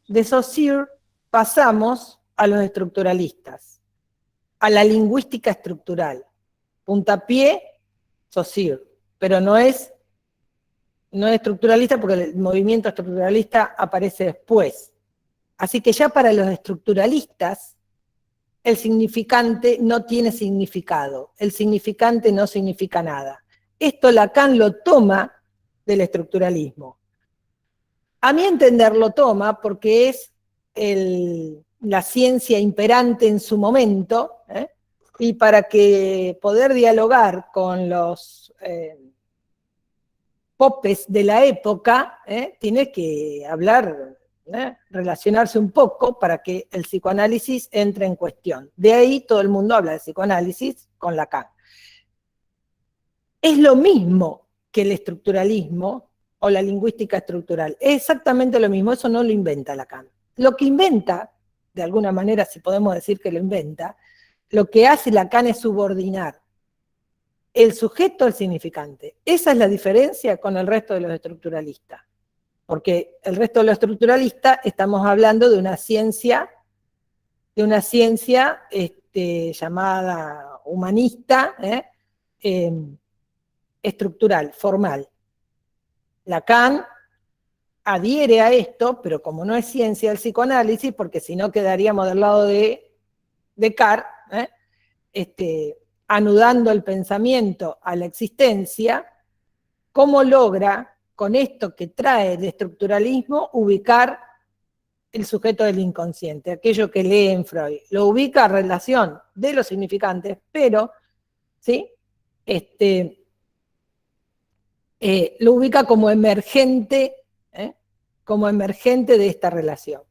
de Saussure pasamos a los estructuralistas, a la lingüística estructural. Puntapié, Saussure, pero no es estructuralista porque el movimiento estructuralista aparece después. Así que ya para los estructuralistas, el significante no tiene significado, el significante no significa nada. Esto Lacan lo toma del estructuralismo. A mi entender lo toma porque es la ciencia imperante en su momento, y para que poder dialogar con los popes de la época, tiene que hablar, relacionarse un poco para que el psicoanálisis entre en cuestión. De ahí todo el mundo habla de psicoanálisis con Lacan. Es lo mismo que el estructuralismo o la lingüística estructural. Es exactamente lo mismo, eso no lo inventa Lacan. Lo que inventa, de alguna manera, si podemos decir que lo inventa, lo que hace Lacan es subordinar el sujeto al significante. Esa es la diferencia con el resto de los estructuralistas. Porque el resto de los estructuralistas estamos hablando de una ciencia llamada humanista, estructural, formal. Lacan adhiere a esto, pero como no es ciencia del psicoanálisis, porque si no quedaríamos del lado de Descartes, anudando el pensamiento a la existencia, ¿cómo logra, con esto que trae el estructuralismo, ubicar el sujeto del inconsciente? Aquello que lee en Freud. Lo ubica a relación de los significantes, pero, ¿sí? Lo ubica como emergente de esta relación.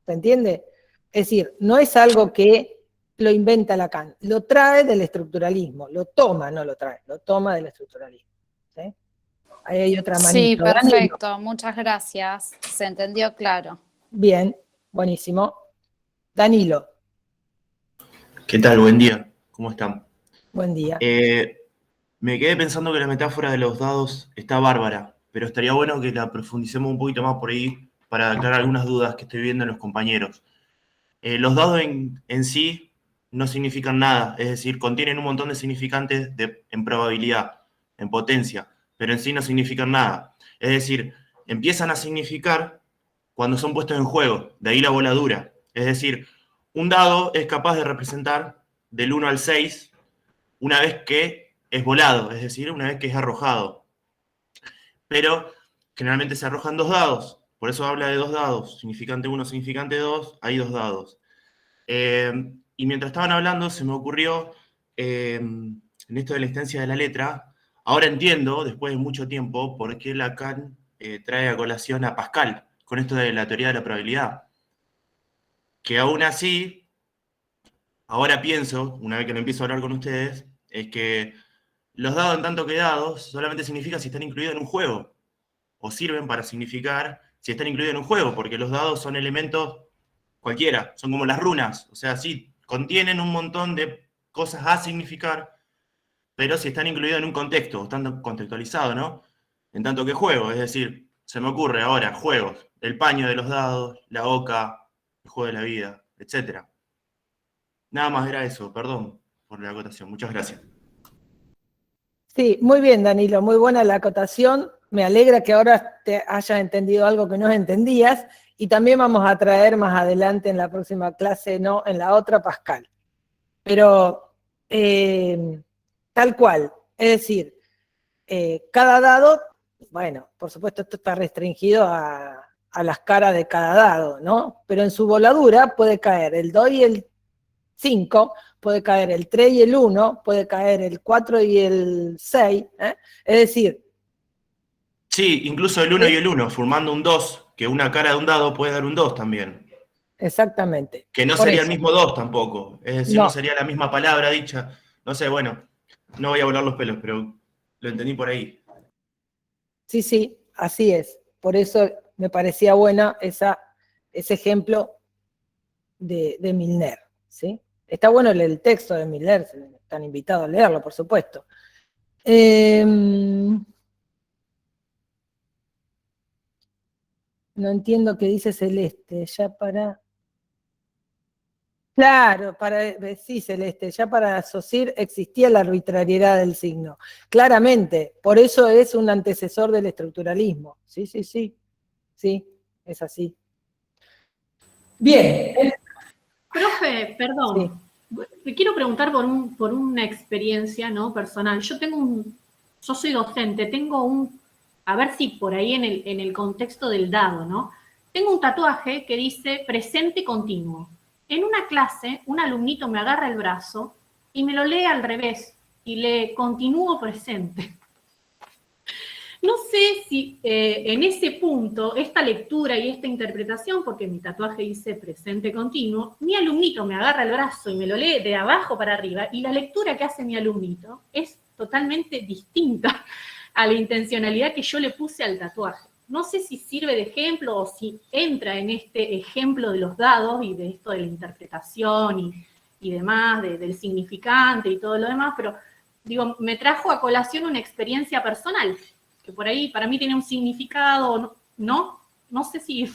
¿Se entiende? Es decir, no es algo que lo inventa Lacan, lo trae del estructuralismo, lo toma, no lo trae, lo toma del estructuralismo. ¿Sí? Ahí hay otra manito. Sí, perfecto, Danilo. muchas gracias, se entendió claro. Bien, buenísimo. Danilo. ¿Qué tal? Buen día. ¿Cómo están? Buen día. Me quedé pensando que la metáfora de los dados está bárbara, pero estaría bueno que la profundicemos un poquito más por ahí para aclarar algunas dudas que estoy viendo en los compañeros. Los dados en sí no significan nada, es decir, contienen un montón de significantes en probabilidad, en potencia, pero en sí no significan nada. Es decir, empiezan a significar cuando son puestos en juego, de ahí la voladura. Es decir, un dado es capaz de representar del 1 al 6 una vez que es volado, es decir, una vez que es arrojado. Pero generalmente se arrojan 2 dados, por eso habla de 2 dados, significante 1, significante 2, hay 2 dados. Y mientras estaban hablando se me ocurrió, en esto de la existencia de la letra, ahora entiendo, después de mucho tiempo, por qué Lacan trae a colación a Pascal, con esto de la teoría de la probabilidad. Que aún así, ahora pienso, una vez que lo empiezo a hablar con ustedes, es que los dados en tanto que dados solamente significan si están incluidos en un juego, o sirven para significar si están incluidos en un juego, porque los dados son elementos cualquiera, son como las runas, o sea, sí, contienen un montón de cosas a significar, pero si están incluidos en un contexto, están contextualizados, ¿no? En tanto que juego, es decir, se me ocurre ahora, juegos, el paño de los dados, la oca, el juego de la vida, etc. Nada más era eso, perdón por la acotación, muchas gracias. Sí, muy bien, Danilo, muy buena la acotación. Me alegra que ahora te hayas entendido algo que no entendías, y también vamos a traer más adelante en la próxima clase, no, en la otra, Pascal. Pero tal cual, es decir, cada dado, bueno, por supuesto esto está restringido a las caras de cada dado, ¿no? Pero en su voladura puede caer el 2 y el 5, puede caer el 3 y el 1, puede caer el 4 y el 6, ¿eh? Es decir... Sí, incluso el 1 y el 1, formando un 2, que una cara de un dado puede dar un 2 también. Exactamente. Que no sería el mismo 2 tampoco, es decir, no sería la misma palabra dicha. No sé, bueno, no voy a volar los pelos, pero lo entendí por ahí. Sí, sí, así es. Por eso me parecía buena ese ejemplo de Milner, ¿sí? Está bueno leer el texto de Milner, están invitados a leerlo, por supuesto. No entiendo qué dice Celeste, ya para... Claro, sí, Celeste, ya para Saussure existía la arbitrariedad del signo. Claramente, por eso es un antecesor del estructuralismo. Sí, sí, sí, sí, es así. Bien. Profe, perdón, te quiero preguntar por una experiencia, ¿no?, personal. Yo soy docente, a ver si por ahí en el contexto del dado, ¿no? Tengo un tatuaje que dice presente continuo. En una clase, un alumnito me agarra el brazo y me lo lee al revés, y lee continúo presente. No sé si en ese punto, esta lectura y esta interpretación, porque mi tatuaje dice presente continuo, mi alumnito me agarra el brazo y me lo lee de abajo para arriba, y la lectura que hace mi alumnito es totalmente distinta a la intencionalidad que yo le puse al tatuaje. No sé si sirve de ejemplo o si entra en este ejemplo de los dados y de esto de la interpretación y demás, del significante y todo lo demás, pero digo, me trajo a colación una experiencia personal, que por ahí para mí tiene un significado, no sé si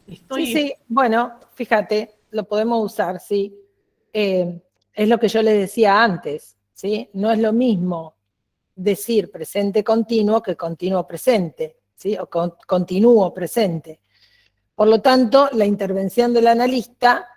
estoy... Sí, bueno, fíjate, lo podemos usar, sí. Es lo que yo les decía antes, ¿sí? No es lo mismo decir presente continuo que continuo presente, ¿sí? O continuo presente. Por lo tanto, la intervención del analista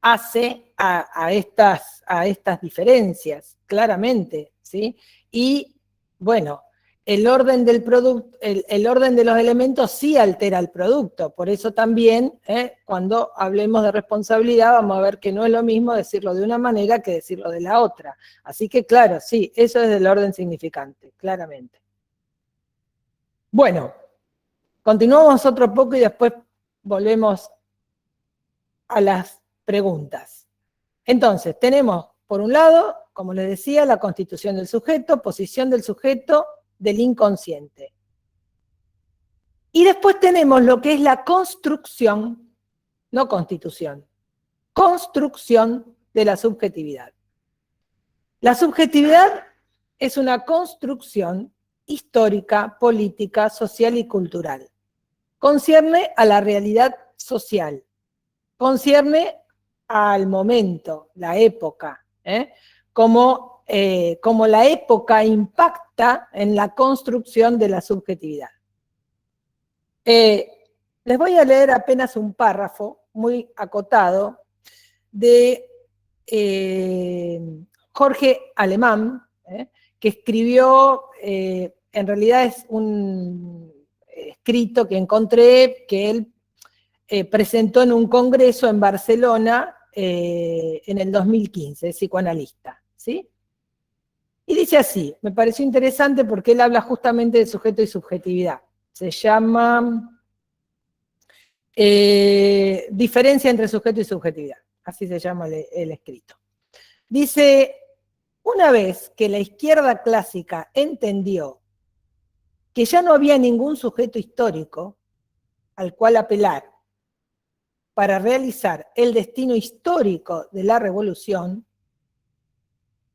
hace a estas diferencias, claramente, ¿sí? Y, bueno, el orden del producto, el orden de los elementos sí altera el producto, por eso también, cuando hablemos de responsabilidad, vamos a ver que no es lo mismo decirlo de una manera que decirlo de la otra. Así que, claro, sí, eso es del orden significante, claramente. Bueno, continuamos otro poco y después volvemos a las preguntas. Entonces, tenemos, por un lado, como les decía, la constitución del sujeto, posición del sujeto, del inconsciente. Y después tenemos lo que es la construcción, no constitución, construcción de la subjetividad. La subjetividad es una construcción histórica, política, social y cultural. Concierne a la realidad social, concierne al momento, la época, como la época impacta en la construcción de la subjetividad. Les voy a leer apenas un párrafo muy acotado de Jorge Alemán, que escribió, en realidad es un escrito que encontré que él presentó en un congreso en Barcelona en el 2015, psicoanalista, ¿sí? Y dice así, me pareció interesante porque él habla justamente de sujeto y subjetividad. Se llama Diferencia entre sujeto y subjetividad, así se llama el escrito. Dice, una vez que la izquierda clásica entendió que ya no había ningún sujeto histórico al cual apelar para realizar el destino histórico de la revolución,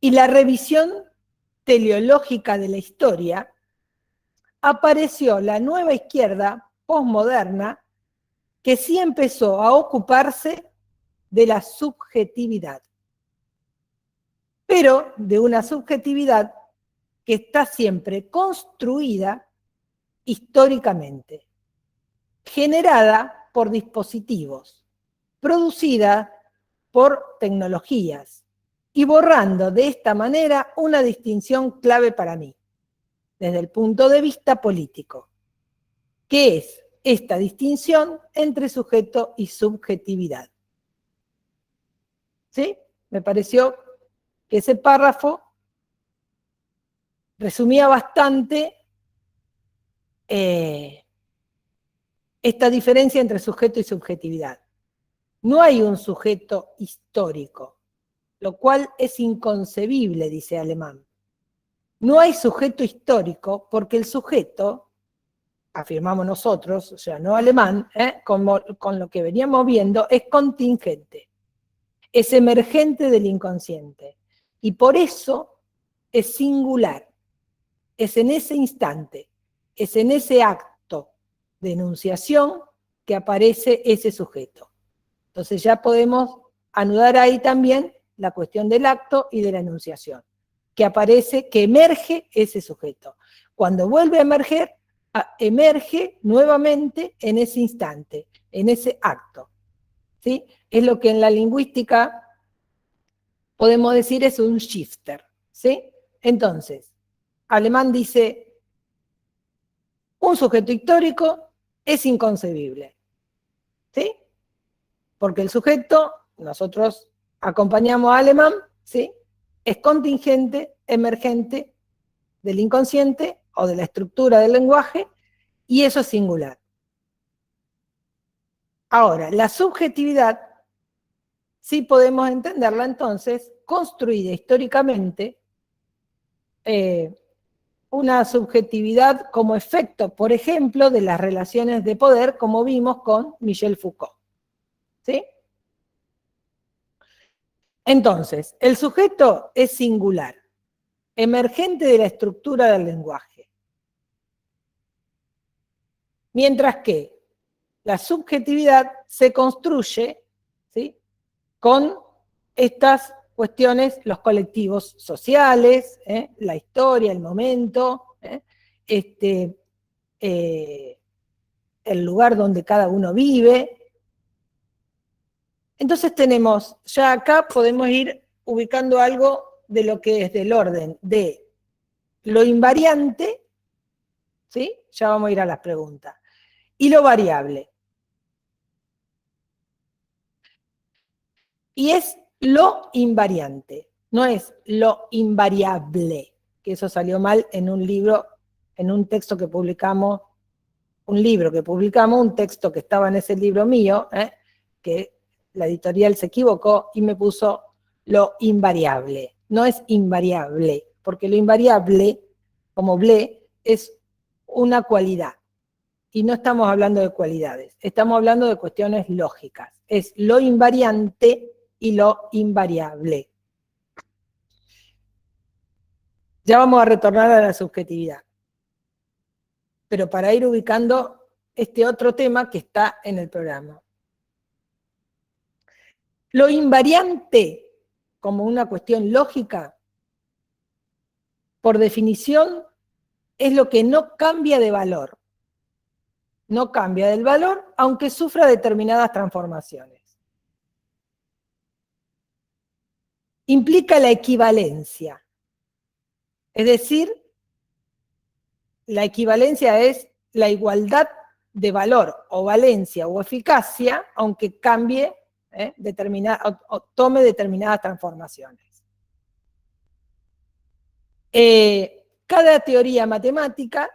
y la revisión teleológica de la historia, apareció la nueva izquierda posmoderna que sí empezó a ocuparse de la subjetividad, pero de una subjetividad que está siempre construida históricamente, generada por dispositivos, producida por tecnologías, y borrando de esta manera una distinción clave para mí, desde el punto de vista político, que es esta distinción entre sujeto y subjetividad. ¿Sí? Me pareció que ese párrafo resumía bastante esta diferencia entre sujeto y subjetividad. No hay un sujeto histórico, lo cual es inconcebible, dice Alemán. No hay sujeto histórico porque el sujeto, afirmamos nosotros, o sea, no Alemán, con lo que veníamos viendo, es contingente, es emergente del inconsciente, y por eso es singular, es en ese instante, es en ese acto de enunciación que aparece ese sujeto. Entonces ya podemos anudar ahí también la cuestión del acto y de la enunciación, que aparece, que emerge ese sujeto. Cuando vuelve a emerger, emerge nuevamente en ese instante, en ese acto. ¿Sí? Es lo que en la lingüística podemos decir es un shifter. ¿Sí? Entonces, Alemán dice, un sujeto histórico es inconcebible. ¿Sí? Porque el sujeto, nosotros acompañamos a Alemán, ¿sí? Es contingente, emergente del inconsciente o de la estructura del lenguaje, y eso es singular. Ahora, la subjetividad, sí podemos entenderla entonces, construida históricamente, una subjetividad como efecto, por ejemplo, de las relaciones de poder, como vimos con Michel Foucault. ¿Sí? Entonces, el sujeto es singular, emergente de la estructura del lenguaje. Mientras que la subjetividad se construye, ¿sí?, con estas cuestiones, los colectivos sociales, la historia, el momento, el lugar donde cada uno vive. Entonces tenemos, ya acá podemos ir ubicando algo de lo que es del orden de lo invariante, ¿sí? Ya vamos a ir a las preguntas, y lo variable. Y es lo invariante, no es lo invariable, que eso salió mal en un libro, en un texto que publicamos, un texto que estaba en ese libro mío, que la editorial se equivocó y me puso lo invariable. No es invariable, porque lo invariable, como ble, es una cualidad. Y no estamos hablando de cualidades, estamos hablando de cuestiones lógicas. Es lo invariante y lo invariable. Ya vamos a retornar a la subjetividad. pero para ir ubicando este otro tema que está en el programa. Lo invariante, como una cuestión lógica, por definición, es lo que no cambia de valor. No cambia del valor, aunque sufra determinadas transformaciones. Implica la equivalencia. Es decir, la equivalencia es la igualdad de valor o valencia o eficacia, aunque cambie, o tome determinadas transformaciones. Cada teoría matemática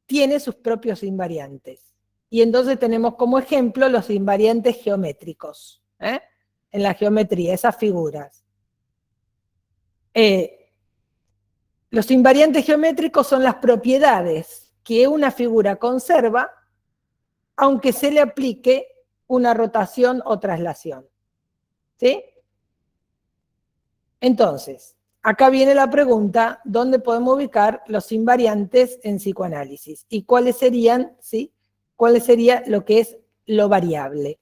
tiene sus propios invariantes. Y entonces tenemos como ejemplo los invariantes geométricos, en la geometría, esas figuras. Los invariantes geométricos son las propiedades que una figura conserva, aunque se le aplique una rotación o traslación. ¿Sí? Entonces, acá viene la pregunta, ¿dónde podemos ubicar los invariantes en psicoanálisis? ¿Y cuáles serían, sí? ¿Cuál sería lo que es lo variable?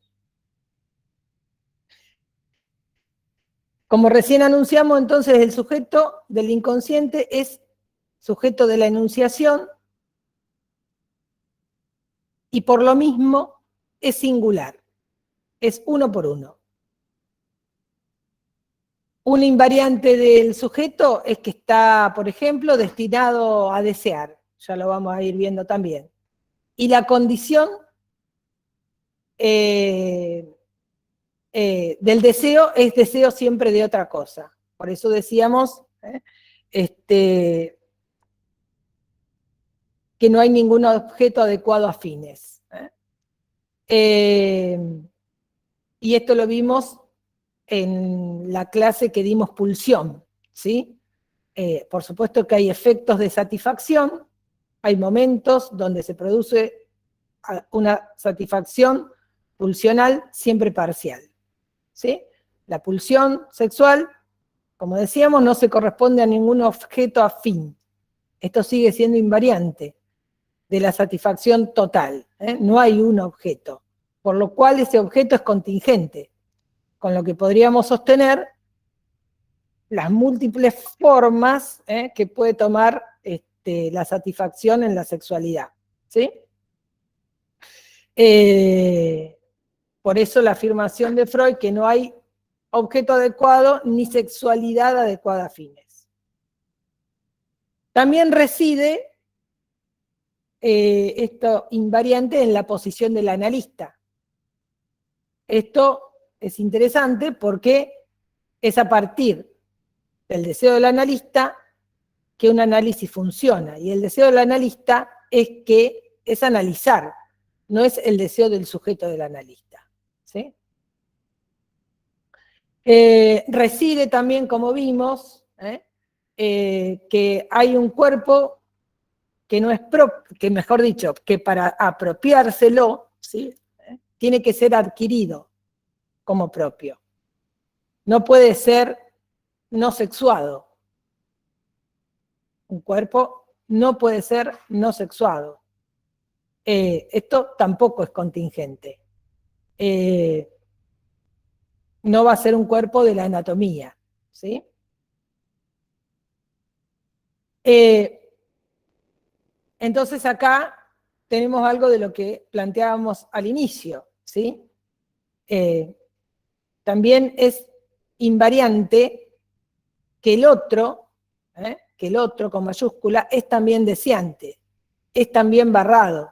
Como recién anunciamos, entonces, el sujeto del inconsciente es sujeto de la enunciación y por lo mismo es singular, es uno por uno. Un invariante del sujeto es que está, por ejemplo, destinado a desear, ya lo vamos a ir viendo también. Y la condición del deseo es deseo siempre de otra cosa. Por eso decíamos que no hay ningún objeto adecuado a fines. Y esto lo vimos en la clase que dimos pulsión, ¿sí? Por supuesto que hay efectos de satisfacción, hay momentos donde se produce una satisfacción pulsional siempre parcial, ¿sí? La pulsión sexual, como decíamos, no se corresponde a ningún objeto afín. Esto sigue siendo invariante de la satisfacción total, no hay un objeto, por lo cual ese objeto es contingente, con lo que podríamos sostener las múltiples formas que puede tomar la satisfacción en la sexualidad, ¿sí? Por eso la afirmación de Freud que no hay objeto adecuado ni sexualidad adecuada a fines. También reside esto invariante en la posición del analista. Esto es interesante porque es a partir del deseo del analista que un análisis funciona. Y el deseo del analista es analizar, no es el deseo del sujeto del analista. ¿Sí? Reside también, como vimos, que hay un cuerpo que no es propio, que mejor dicho, que para apropiárselo, ¿sí? Tiene que ser adquirido como propio. No puede ser no sexuado. Un cuerpo no puede ser no sexuado. Esto tampoco es contingente. No va a ser un cuerpo de la anatomía, ¿sí? Entonces acá tenemos algo de lo que planteábamos al inicio, ¿sí? También es invariante que el otro con mayúscula, es también deseante, es también barrado.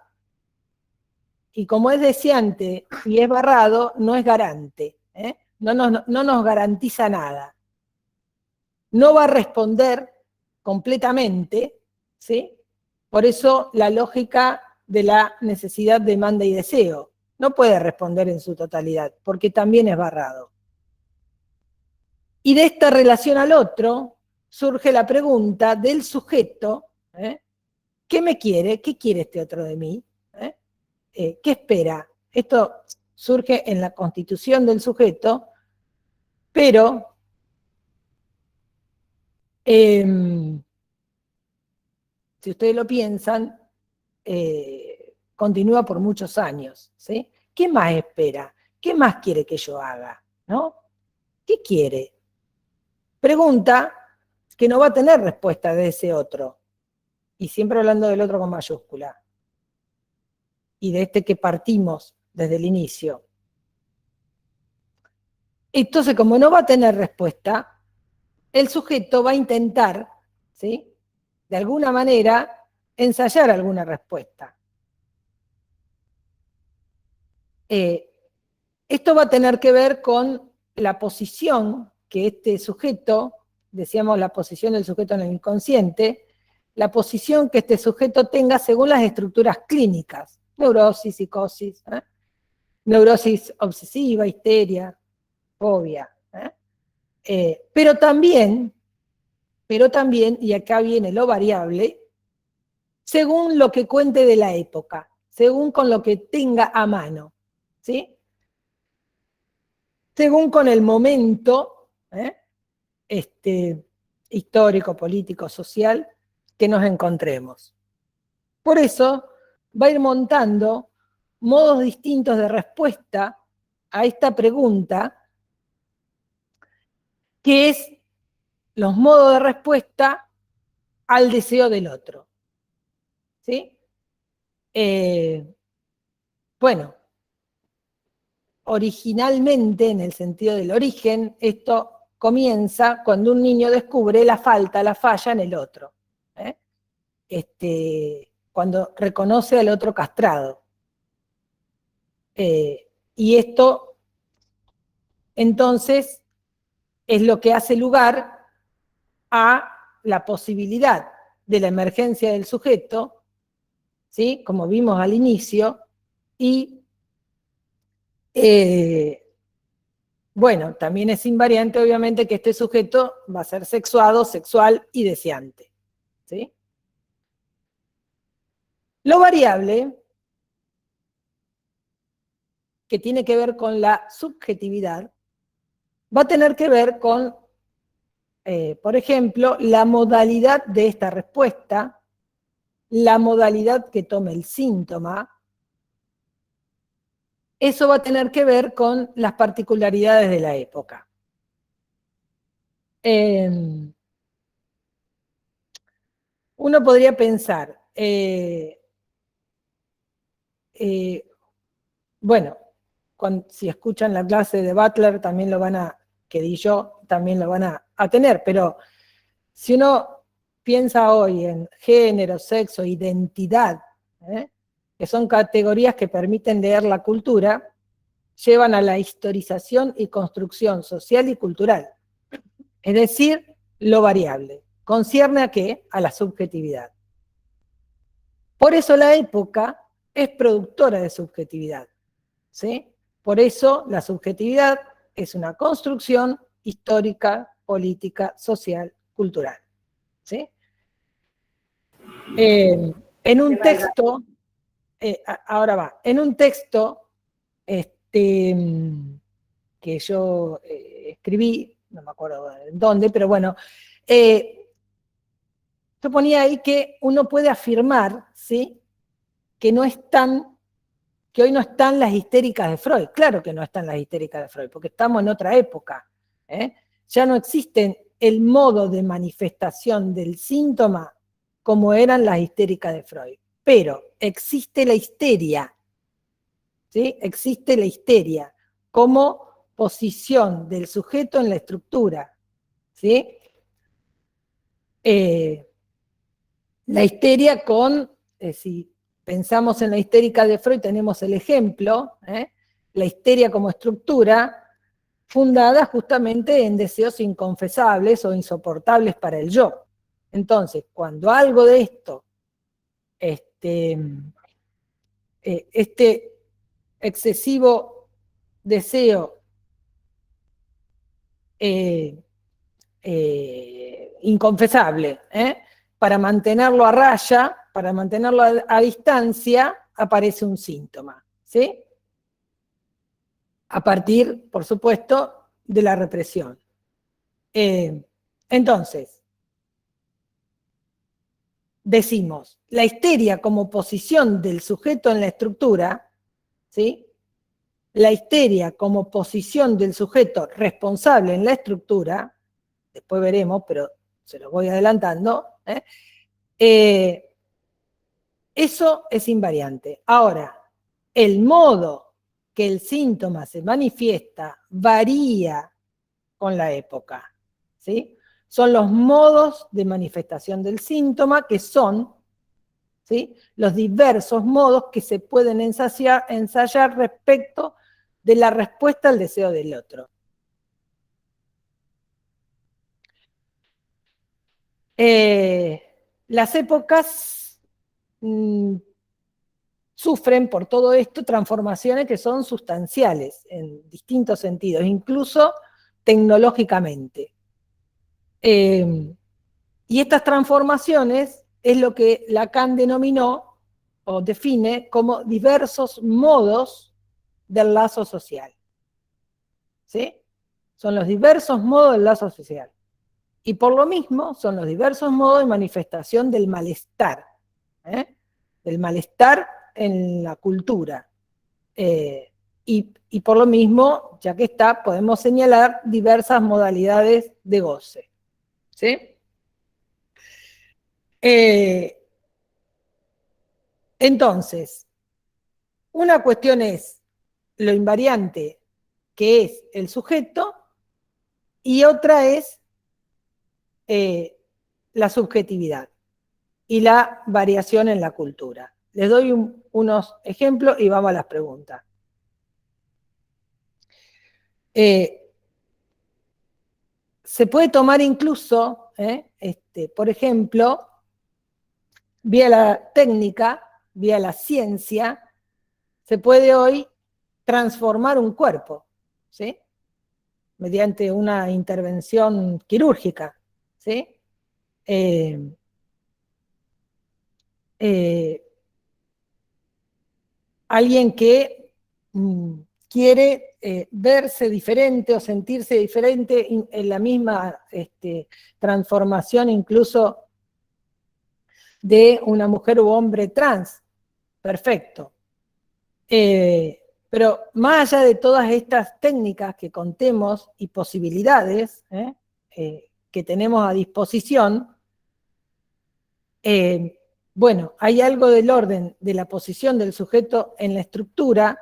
Y como es deseante y es barrado, no es garante, no nos garantiza nada. No va a responder completamente, ¿sí? Por eso la lógica de la necesidad, demanda y deseo. No puede responder en su totalidad, porque también es barrado. Y de esta relación al otro surge la pregunta del sujeto, ¿qué me quiere? ¿Qué quiere este otro de mí? ¿Qué espera? Esto surge en la constitución del sujeto, pero si ustedes lo piensan, continúa por muchos años, ¿sí? ¿Qué más espera? ¿Qué más quiere que yo haga? ¿No? ¿Qué quiere? Pregunta que no va a tener respuesta de ese otro. Y siempre hablando del otro con mayúscula. Y de este que partimos desde el inicio. Entonces, como no va a tener respuesta, el sujeto va a intentar, ¿sí?, de alguna manera, ensayar alguna respuesta. Esto va a tener que ver con la posición que este sujeto, decíamos la posición del sujeto en el inconsciente, la posición que este sujeto tenga según las estructuras clínicas, neurosis, psicosis, neurosis obsesiva, histeria, fobia. Pero también, y acá viene lo variable, según lo que cuente de la época, según con lo que tenga a mano, ¿sí? Según con el momento histórico, político, social que nos encontremos. Por eso va a ir montando modos distintos de respuesta a esta pregunta, que es los modos de respuesta al deseo del otro. ¿Sí? Bueno, originalmente, en el sentido del origen, esto comienza cuando un niño descubre la falta, la falla en el otro. Cuando reconoce al otro castrado. Y esto, entonces, es lo que hace lugar a la posibilidad de la emergencia del sujeto, ¿sí?, como vimos al inicio, y bueno, también es invariante, obviamente, que este sujeto va a ser sexuado, sexual y deseante, ¿sí? Lo variable, que tiene que ver con la subjetividad, va a tener que ver con, por ejemplo, la modalidad de esta respuesta, la modalidad que tome el síntoma. Eso va a tener que ver con las particularidades de la época. Uno podría pensar, bueno, si escuchan la clase de Butler, también lo van a, que di yo, también lo van a tener, pero si uno piensa hoy en género, sexo, identidad, que son categorías que permiten leer la cultura, llevan a la historización y construcción social y cultural. Es decir, lo variable. ¿Concierne a qué? A la subjetividad. Por eso la época es productora de subjetividad, ¿sí? Por eso la subjetividad es una construcción histórica, política, social, cultural, ¿sí? En un texto, ahora va, en un texto que yo escribí, no me acuerdo en dónde, pero bueno, yo ponía ahí que uno puede afirmar, ¿sí?, que hoy no están las histéricas de Freud. Claro que no están las histéricas de Freud, porque estamos en otra época. Ya no existen el modo de manifestación del síntoma como eran las histéricas de Freud. Pero existe la histeria, ¿sí? Existe la histeria como posición del sujeto en la estructura, ¿sí? La histeria si pensamos en la histérica de Freud, tenemos el ejemplo, la histeria como estructura, fundada justamente en deseos inconfesables o insoportables para el yo. Entonces, cuando algo de esto, este excesivo deseo inconfesable, para mantenerlo a raya, para mantenerlo a distancia, aparece un síntoma, ¿sí? A partir, por supuesto, de la represión. Entonces, decimos, la histeria como posición del sujeto en la estructura, ¿sí? La histeria como posición del sujeto responsable en la estructura, después veremos, pero se lo voy adelantando, eso es invariante. Ahora, el modo que el síntoma se manifiesta varía con la época, ¿sí? Son los modos de manifestación del síntoma que son, ¿sí?, los diversos modos que se pueden ensayar respecto de la respuesta al deseo del otro. Las épocas sufren por todo esto transformaciones que son sustanciales en distintos sentidos, incluso tecnológicamente. Y estas transformaciones es lo que Lacan denominó o define como diversos modos del lazo social. ¿Sí? Son los diversos modos del lazo social. Y por lo mismo son los diversos modos de manifestación del malestar. Del malestar en la cultura. Y por lo mismo, ya que está, podemos señalar diversas modalidades de goce. ¿Sí? Entonces, una cuestión es lo invariante que es el sujeto y otra es la subjetividad y la variación en la cultura. Les doy unos ejemplos y vamos a las preguntas. Se puede tomar incluso, por ejemplo, vía la técnica, vía la ciencia, se puede hoy transformar un cuerpo, ¿sí? Mediante una intervención quirúrgica, ¿sí? Alguien que quiere verse diferente o sentirse diferente en la misma transformación incluso de una mujer u hombre trans. Perfecto. Pero más allá de todas estas técnicas que contemos y posibilidades que tenemos a disposición, bueno, hay algo del orden de la posición del sujeto en la estructura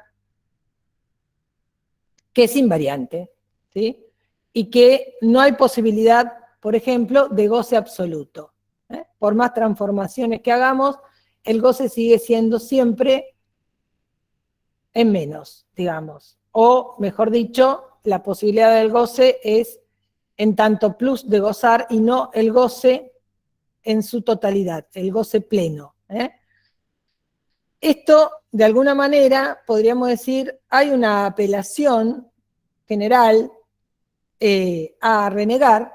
que es invariante, ¿sí? Y que no hay posibilidad, por ejemplo, de goce absoluto. Por más transformaciones que hagamos, el goce sigue siendo siempre en menos, digamos. O, mejor dicho, la posibilidad del goce es en tanto plus de gozar y no el goce en su totalidad, el goce pleno. Esto, de alguna manera, podríamos decir, hay una apelación general a renegar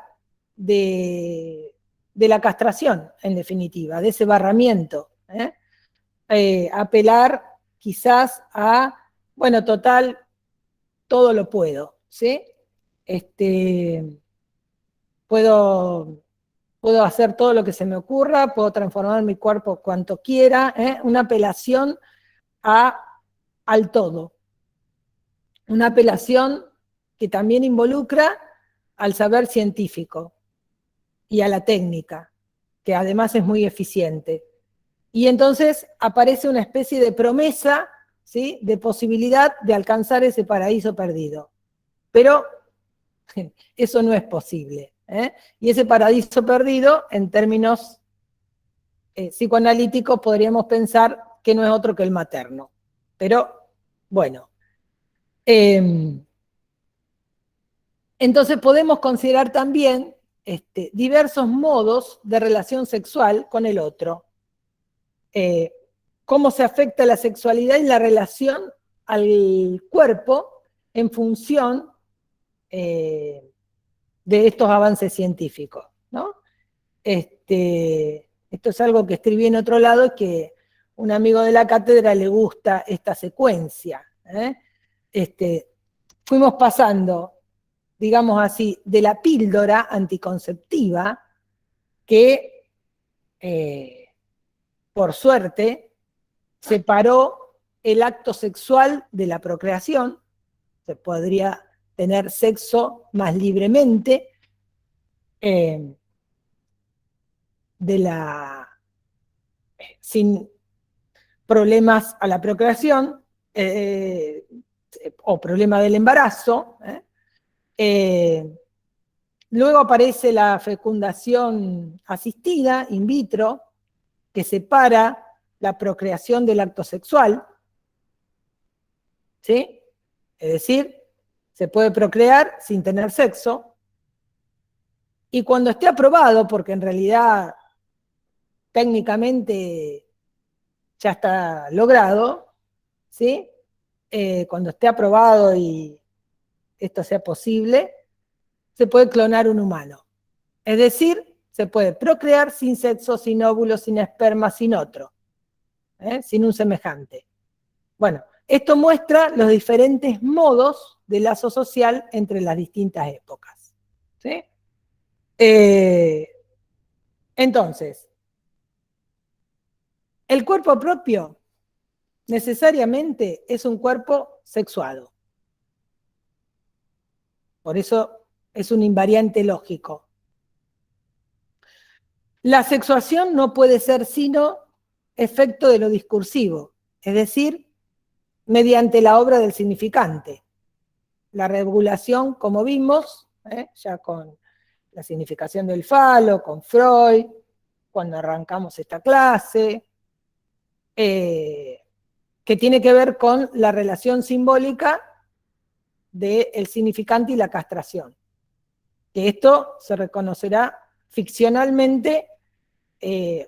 de la castración, en definitiva, de ese barramiento. Apelar quizás a, bueno, total, todo lo puedo, ¿sí? Puedo hacer todo lo que se me ocurra, puedo transformar mi cuerpo cuanto quiera, una apelación al todo. Una apelación que también involucra al saber científico y a la técnica, que además es muy eficiente. Y entonces aparece una especie de promesa, ¿sí?, de posibilidad de alcanzar ese paraíso perdido. Pero eso no es posible. Y ese paraíso perdido, en términos psicoanalíticos, podríamos pensar que no es otro que el materno. Pero, bueno. Entonces podemos considerar también diversos modos de relación sexual con el otro. Cómo se afecta la sexualidad y la relación al cuerpo en función de estos avances científicos, ¿no? Esto es algo que escribí en otro lado y que un amigo de la cátedra le gusta esta secuencia. Fuimos pasando, digamos así, de la píldora anticonceptiva que por suerte, separó el acto sexual de la procreación. Se podría tener sexo más libremente, sin problemas a la procreación, o problema del embarazo. Luego aparece la fecundación asistida, in vitro, que separa la procreación del acto sexual, ¿sí? Es decir, se puede procrear sin tener sexo, y cuando esté aprobado, porque en realidad técnicamente ya está logrado, ¿sí? Cuando esté aprobado y esto sea posible, se puede clonar un humano. Es decir, se puede procrear sin sexo, sin óvulos, sin esperma, sin otro, sin un semejante. Bueno, esto muestra los diferentes modos de lazo social entre las distintas épocas, ¿sí? Entonces, el cuerpo propio necesariamente es un cuerpo sexuado. Por eso es un invariante lógico. La sexuación no puede ser sino efecto de lo discursivo, es decir, mediante la obra del significante. La regulación, como vimos, ya con la significación del falo, con Freud, cuando arrancamos esta clase, que tiene que ver con la relación simbólica del significante y la castración. Que esto se reconocerá ficcionalmente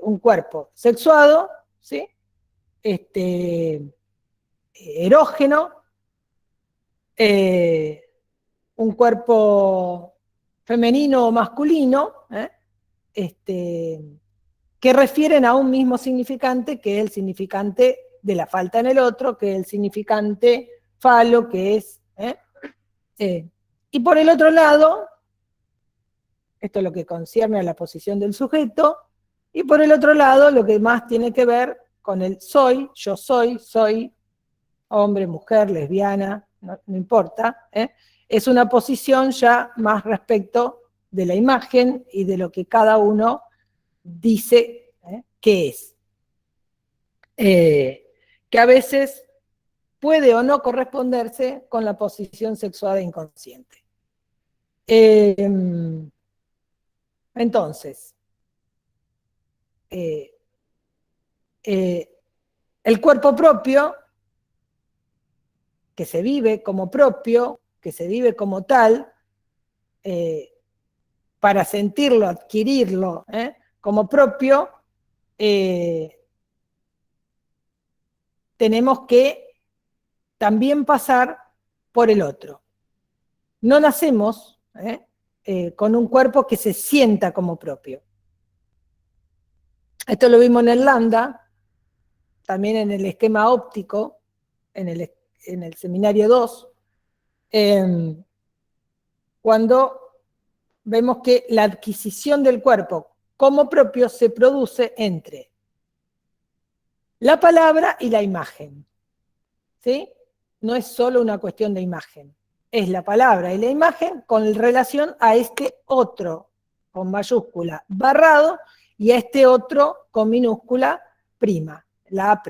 un cuerpo sexuado, ¿sí? Erógeno, un cuerpo femenino o masculino, que refieren a un mismo significante, que es el significante de la falta en el otro, que es el significante falo, que es... y por el otro lado, esto es lo que concierne a la posición del sujeto, y por el otro lado, lo que más tiene que ver con el soy, yo soy hombre, mujer, lesbiana, no importa, es una posición ya más respecto de la imagen y de lo que cada uno dice que es. Que a veces puede o no corresponderse con la posición sexual e inconsciente. Entonces, el cuerpo propio, que se vive como propio, que se vive como tal, para sentirlo, adquirirlo como propio, tenemos que también pasar por el otro. No nacemos con un cuerpo que se sienta como propio. Esto lo vimos en Irlanda, también en el esquema óptico, en el seminario 2, cuando vemos que la adquisición del cuerpo como propio se produce entre la palabra y la imagen, ¿sí? No es solo una cuestión de imagen, es la palabra y la imagen con relación a este otro, con mayúscula, barrado, y a este otro con minúscula, prima, la A'.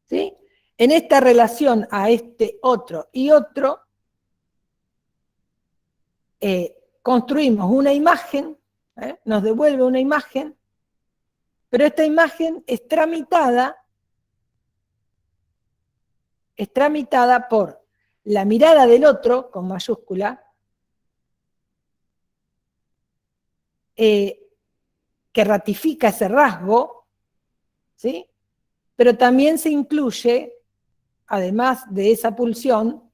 ¿Sí? En esta relación a este otro y otro, construimos una imagen, nos devuelve una imagen, pero esta imagen es tramitada por la mirada del otro, con mayúscula, que ratifica ese rasgo, ¿sí? Pero también se incluye, además de esa pulsión,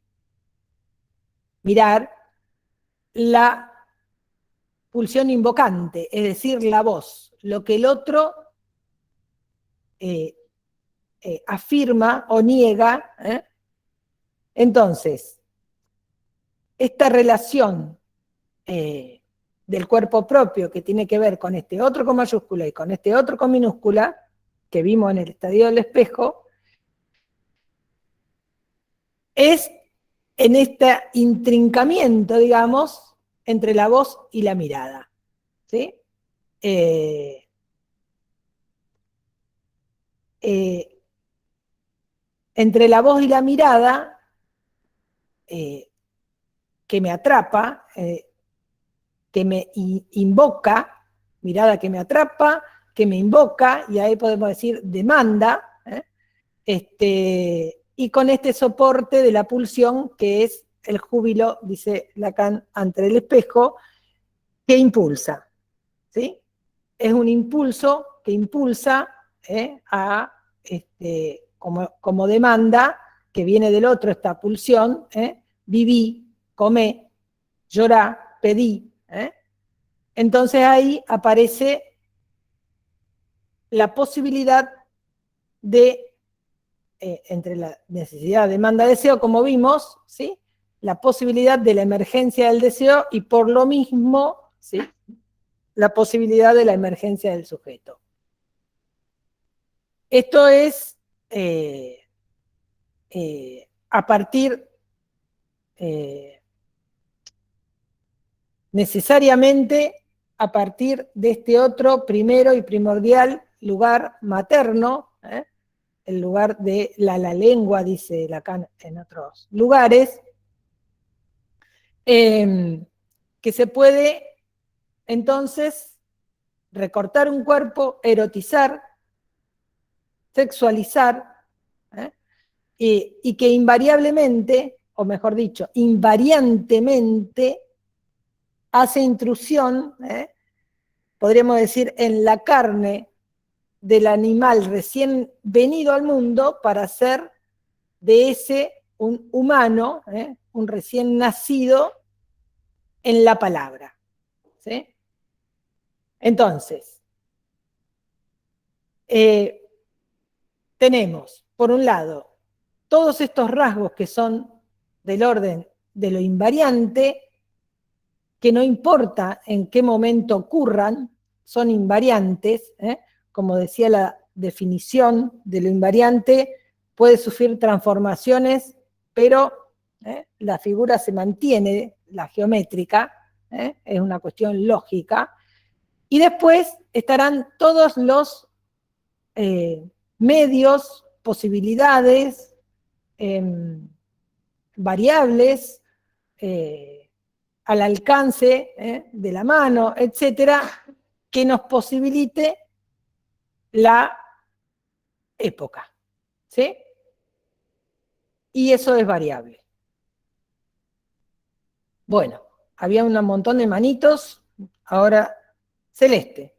mirar, la pulsión invocante, es decir, la voz, lo que el otro afirma o niega. Entonces, esta relación del cuerpo propio que tiene que ver con este otro con mayúscula y con este otro con minúscula, que vimos en el estadio del espejo, es en este intrincamiento, digamos, entre la voz y la mirada, ¿sí? Entre la voz y la mirada, que me atrapa, que me invoca, mirada que me atrapa, que me invoca, y ahí podemos decir demanda, y con este soporte de la pulsión, que es el júbilo, dice Lacan, ante el espejo, que impulsa, ¿sí? Es un impulso que impulsa como demanda, que viene del otro, esta pulsión, viví, comé, llorá, pedí. Entonces ahí aparece la posibilidad de, entre la necesidad, demanda, deseo, como vimos, ¿sí? La posibilidad de la emergencia del deseo y por lo mismo, ¿sí? La posibilidad de la emergencia del sujeto. Esto es a partir necesariamente a partir de este otro primero y primordial lugar materno, el lugar de la lengua, dice Lacan en otros lugares, que se puede entonces recortar un cuerpo, erotizar, sexualizar, y que invariablemente, o mejor dicho, invariantemente, hace intrusión, podríamos decir, en la carne del animal recién venido al mundo para hacer de ese un humano, un recién nacido en la palabra. ¿Sí? Entonces, tenemos, por un lado, todos estos rasgos que son del orden de lo invariante, que no importa en qué momento ocurran, son invariantes, como decía la definición de lo invariante, puede sufrir transformaciones, pero la figura se mantiene, la geométrica, es una cuestión lógica, y después estarán todos los medios, posibilidades, variables, al alcance de la mano, etcétera, que nos posibilite la época, ¿sí? Y eso es variable. Bueno, había un montón de manitos, ahora Celeste.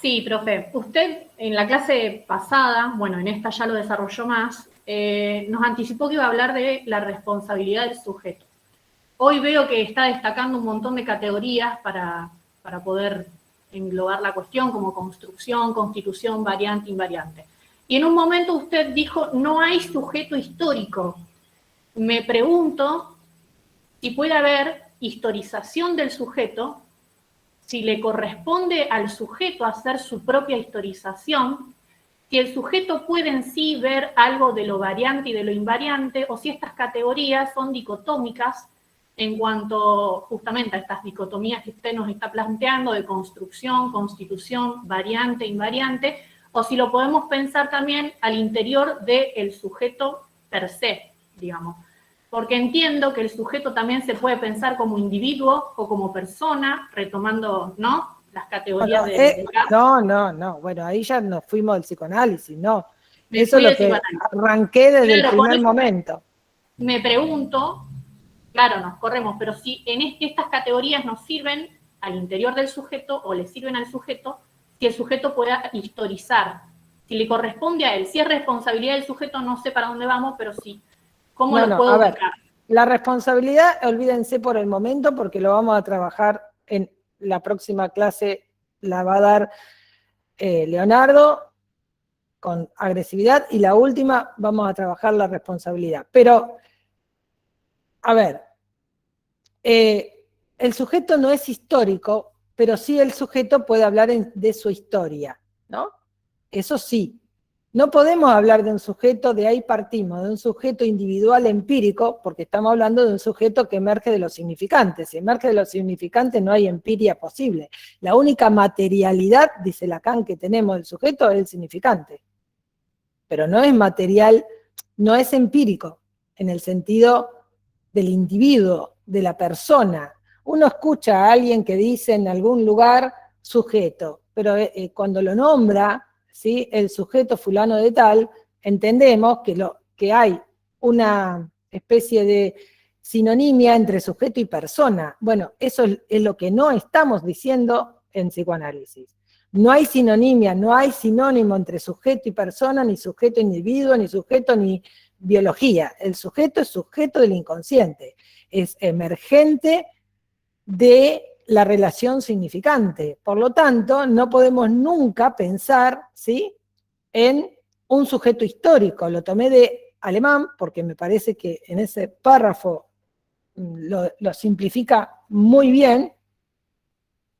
Sí, profe. Usted en la clase pasada, bueno, en esta ya lo desarrolló más, nos anticipó que iba a hablar de la responsabilidad del sujeto. Hoy veo que está destacando un montón de categorías para poder englobar la cuestión, como construcción, constitución, variante, invariante. Y en un momento usted dijo, no hay sujeto histórico. Me pregunto si puede haber historización del sujeto, si le corresponde al sujeto hacer su propia historización, si el sujeto puede en sí ver algo de lo variante y de lo invariante, o si estas categorías son dicotómicas en cuanto justamente a estas dicotomías que usted nos está planteando de construcción, constitución, variante, invariante, o si lo podemos pensar también al interior del sujeto per se, digamos. Porque entiendo que el sujeto también se puede pensar como individuo o como persona, retomando, ¿no?, las categorías No, bueno, ahí ya nos fuimos del psicoanálisis, no. Eso es lo que arranqué desde el primer momento. Me pregunto, claro, nos corremos, pero si en estas categorías nos sirven al interior del sujeto o le sirven al sujeto, si el sujeto pueda historizar, si le corresponde a él, si es responsabilidad del sujeto, no sé para dónde vamos, pero sí. ¿Cómo lo puedo ubicar? La responsabilidad, olvídense por el momento, porque lo vamos a trabajar en la próxima clase, la va a dar Leonardo con agresividad, y la última vamos a trabajar la responsabilidad. Pero, a ver, el sujeto no es histórico, pero sí el sujeto puede hablar de su historia, ¿no? Eso sí. No podemos hablar de un sujeto, de ahí partimos, de un sujeto individual empírico, porque estamos hablando de un sujeto que emerge de los significantes. Si emerge de los significantes no hay empiria posible. La única materialidad, dice Lacan, que tenemos del sujeto es el significante. Pero no es material, no es empírico, en el sentido del individuo, de la persona. Uno escucha a alguien que dice en algún lugar sujeto, pero cuando lo nombra, ¿sí?, el sujeto fulano de tal, entendemos que hay una especie de sinonimia entre sujeto y persona. Bueno, eso es lo que no estamos diciendo en psicoanálisis. No hay sinonimia, no hay sinónimo entre sujeto y persona, ni sujeto individuo, ni sujeto ni biología. El sujeto es sujeto del inconsciente, es emergente de la relación significante. Por lo tanto, no podemos nunca pensar, ¿sí?, en un sujeto histórico. Lo tomé de Alemán porque me parece que en ese párrafo lo simplifica muy bien,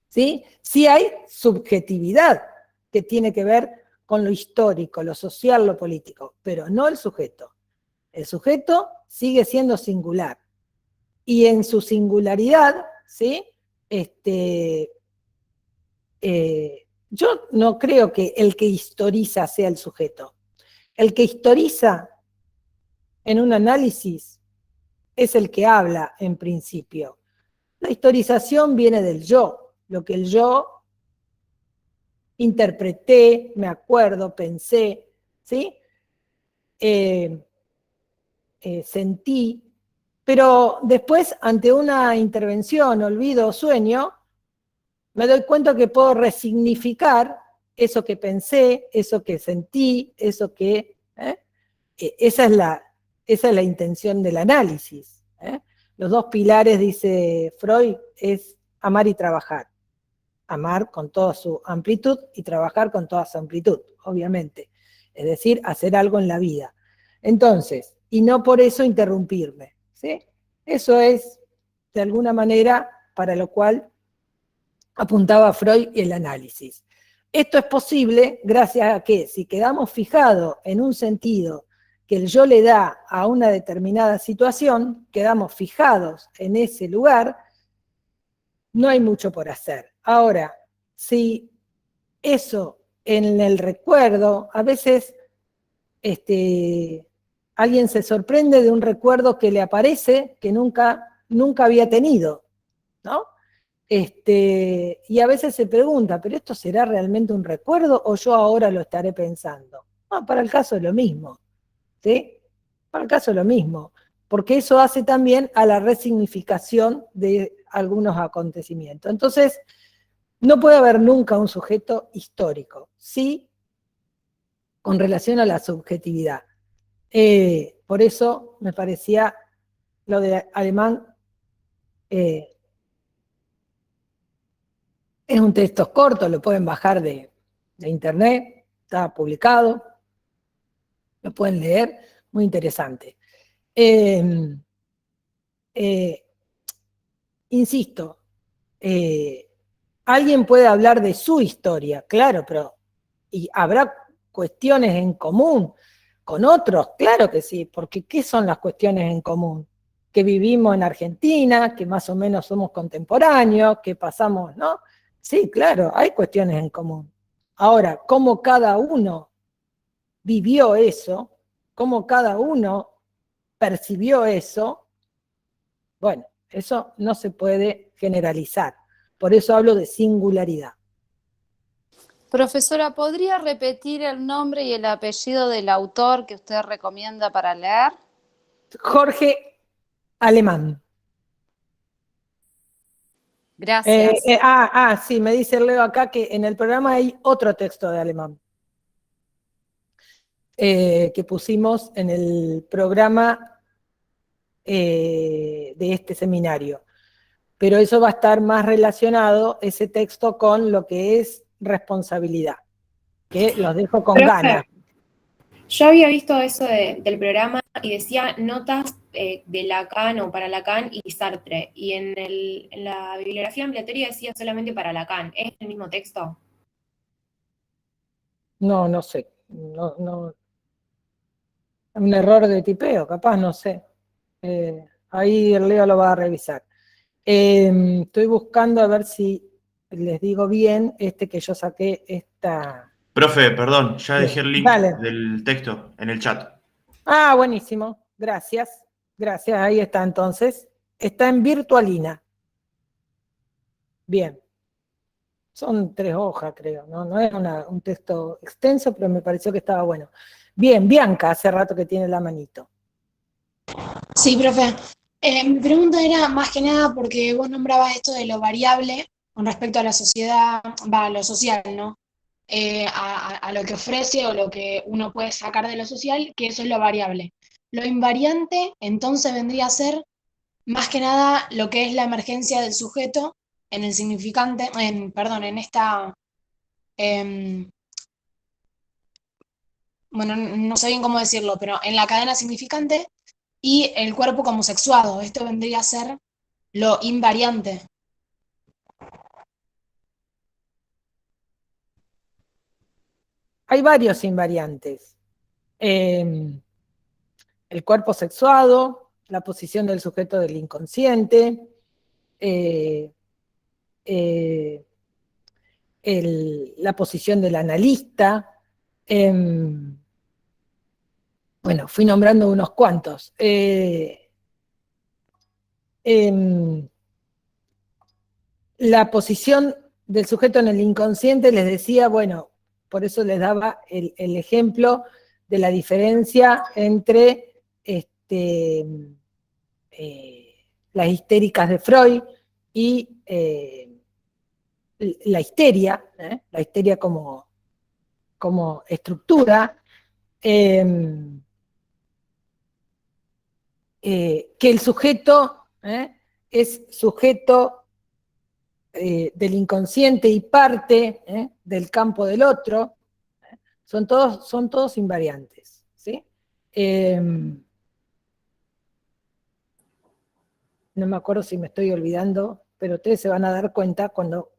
¿sí? Sí hay subjetividad que tiene que ver con lo histórico, lo social, lo político, pero no el sujeto. El sujeto sigue siendo singular. Y en su singularidad, ¿sí?, yo no creo que el que historiza sea el sujeto. El que historiza en un análisis es el que habla en principio. La historización viene del yo, lo que el yo interpreté, me acuerdo, pensé, ¿sí?, sentí, pero después ante una intervención, olvido o sueño, me doy cuenta que puedo resignificar eso que pensé, eso que sentí, eso que... Esa es la intención del análisis. Los dos pilares, dice Freud, es amar y trabajar. Amar con toda su amplitud y trabajar con toda su amplitud, obviamente. Es decir, hacer algo en la vida. Entonces, y no por eso interrumpirme, ¿sí? Eso es, de alguna manera, para lo cual apuntaba Freud y el análisis. Esto es posible gracias a que si quedamos fijados en un sentido que el yo le da a una determinada situación, quedamos fijados en ese lugar, no hay mucho por hacer. Ahora, si eso en el recuerdo, a veces alguien se sorprende de un recuerdo que le aparece que nunca había tenido, ¿no? Y a veces se pregunta, ¿pero esto será realmente un recuerdo o yo ahora lo estaré pensando? No, para el caso es lo mismo, ¿sí? Para el caso es lo mismo, porque eso hace también a la resignificación de algunos acontecimientos. Entonces, no puede haber nunca un sujeto histórico, sí, con relación a la subjetividad. Por eso me parecía lo de Alemán. Es un texto corto, lo pueden bajar de internet, está publicado, lo pueden leer, muy interesante. Insisto, alguien puede hablar de su historia, claro, pero ¿y habrá cuestiones en común con otros? Claro que sí, porque ¿qué son las cuestiones en común? Que vivimos en Argentina, que más o menos somos contemporáneos, que pasamos, ¿no? Sí, claro, hay cuestiones en común. Ahora, cómo cada uno vivió eso, cómo cada uno percibió eso, bueno, eso no se puede generalizar. Por eso hablo de singularidad. Profesora, ¿podría repetir el nombre y el apellido del autor que usted recomienda para leer? Jorge Alemán. Gracias. Sí, me dice Leo acá que en el programa hay otro texto de Alemán que pusimos en el programa de este seminario. Pero eso va a estar más relacionado, ese texto, con lo que es responsabilidad, que los dejo con ganas. Yo había visto eso del programa y decía notas de Lacan o para Lacan y Sartre. Y en la bibliografía ampliatoria decía solamente para Lacan. ¿Es el mismo texto? No, no sé. No. Un error de tipeo, capaz, no sé. Ahí el Leo lo va a revisar. Estoy buscando a ver si les digo bien que yo saqué esta... Profe, perdón, ya dejé el link Dale. del texto en el chat. Ah, buenísimo. Gracias. Gracias, ahí está entonces. Está en Virtualina. Bien. Son 3 hojas, creo, ¿no? No es un texto extenso, pero me pareció que estaba bueno. Bien, Bianca, hace rato que tiene la manito. Sí, profe. Mi pregunta era más que nada porque vos nombrabas esto de lo variable con respecto a la sociedad, a lo social, ¿no? A lo que ofrece o lo que uno puede sacar de lo social, que eso es lo variable. Lo invariante, entonces, vendría a ser más que nada lo que es la emergencia del sujeto en el significante, en esta, bueno, no sé bien cómo decirlo, pero en la cadena significante y el cuerpo como sexuado. Esto vendría a ser lo invariante. Hay varios invariantes. El cuerpo sexuado, la posición del sujeto del inconsciente, la posición del analista. Bueno, fui nombrando unos cuantos. La posición del sujeto en el inconsciente, les decía, bueno, por eso les daba el ejemplo de la diferencia entre las histéricas de Freud y la histeria como estructura, que el sujeto es sujeto del inconsciente y parte del campo del otro. Son todos invariantes, ¿sí? No me acuerdo si me estoy olvidando, pero ustedes se van a dar cuenta cuando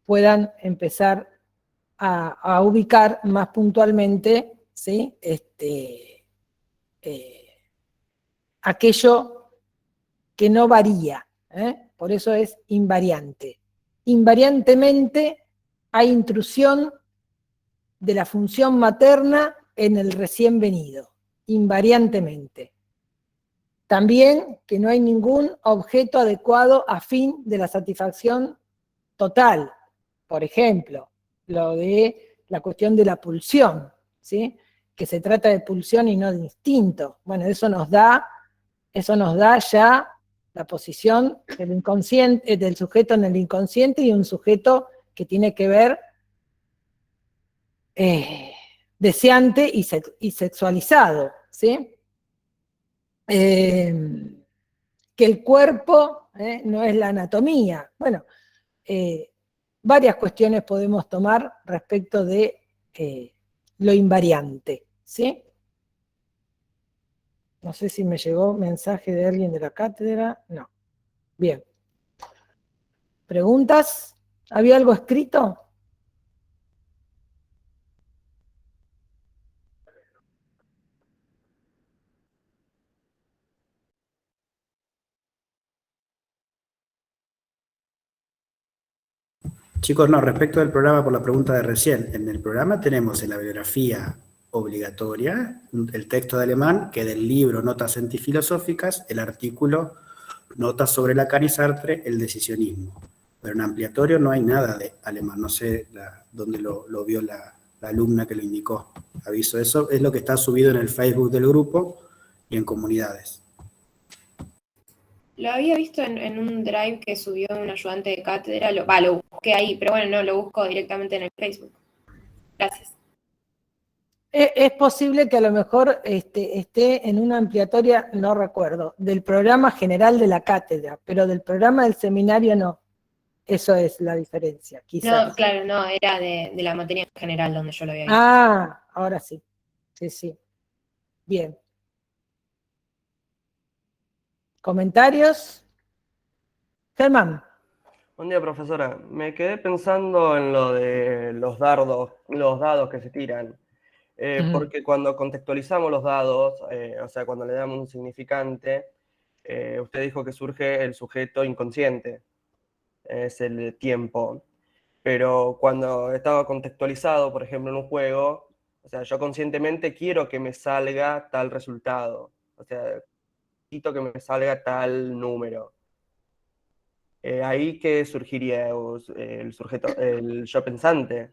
puedan empezar a ubicar más puntualmente, ¿sí? Aquello que no varía, por eso es invariante. Invariantemente hay intrusión de la función materna en el recién venido, invariantemente. También que no hay ningún objeto adecuado a fin de la satisfacción total. Por ejemplo, lo de la cuestión de la pulsión, ¿sí? Que se trata de pulsión y no de instinto. Bueno, eso nos da ya la posición del inconsciente, del sujeto en el inconsciente y un sujeto que tiene que ver deseante y sexualizado, ¿sí? Que el cuerpo no es la anatomía. Bueno, varias cuestiones podemos tomar respecto de lo invariante, ¿sí? No sé si me llegó mensaje de alguien de la cátedra. No. Bien. ¿Preguntas? ¿Había algo escrito? Chicos, no, respecto del programa por la pregunta de recién, en el programa tenemos en la bibliografía obligatoria el texto de alemán, que del libro Notas Antifilosóficas, el artículo Notas sobre Lacan y Sartre, el decisionismo. Pero en ampliatorio no hay nada de alemán, no sé dónde lo vio la alumna que lo indicó. Aviso, eso es lo que está subido en el Facebook del grupo y en comunidades. Lo había visto en un drive que subió un ayudante de cátedra, lo busqué ahí, pero bueno, no, lo busco directamente en el Facebook. Gracias. Es posible que a lo mejor esté en una ampliatoria, no recuerdo, del programa general de la cátedra, pero del programa del seminario no. Eso es la diferencia, quizás. No, claro, no, era de la materia en general donde yo lo había visto. Ah, ahora sí. Sí, sí. Bien. ¿Comentarios? Germán. Buen día, profesora. Me quedé pensando en lo de los dados que se tiran. Porque cuando contextualizamos los dados, o sea, cuando le damos un significante, usted dijo que surge el sujeto inconsciente, es el tiempo. Pero cuando estaba contextualizado, por ejemplo, en un juego, o sea, yo conscientemente quiero que me salga tal resultado. O sea, necesito que me salga tal número. Ahí que surgiría el sujeto, el yo pensante.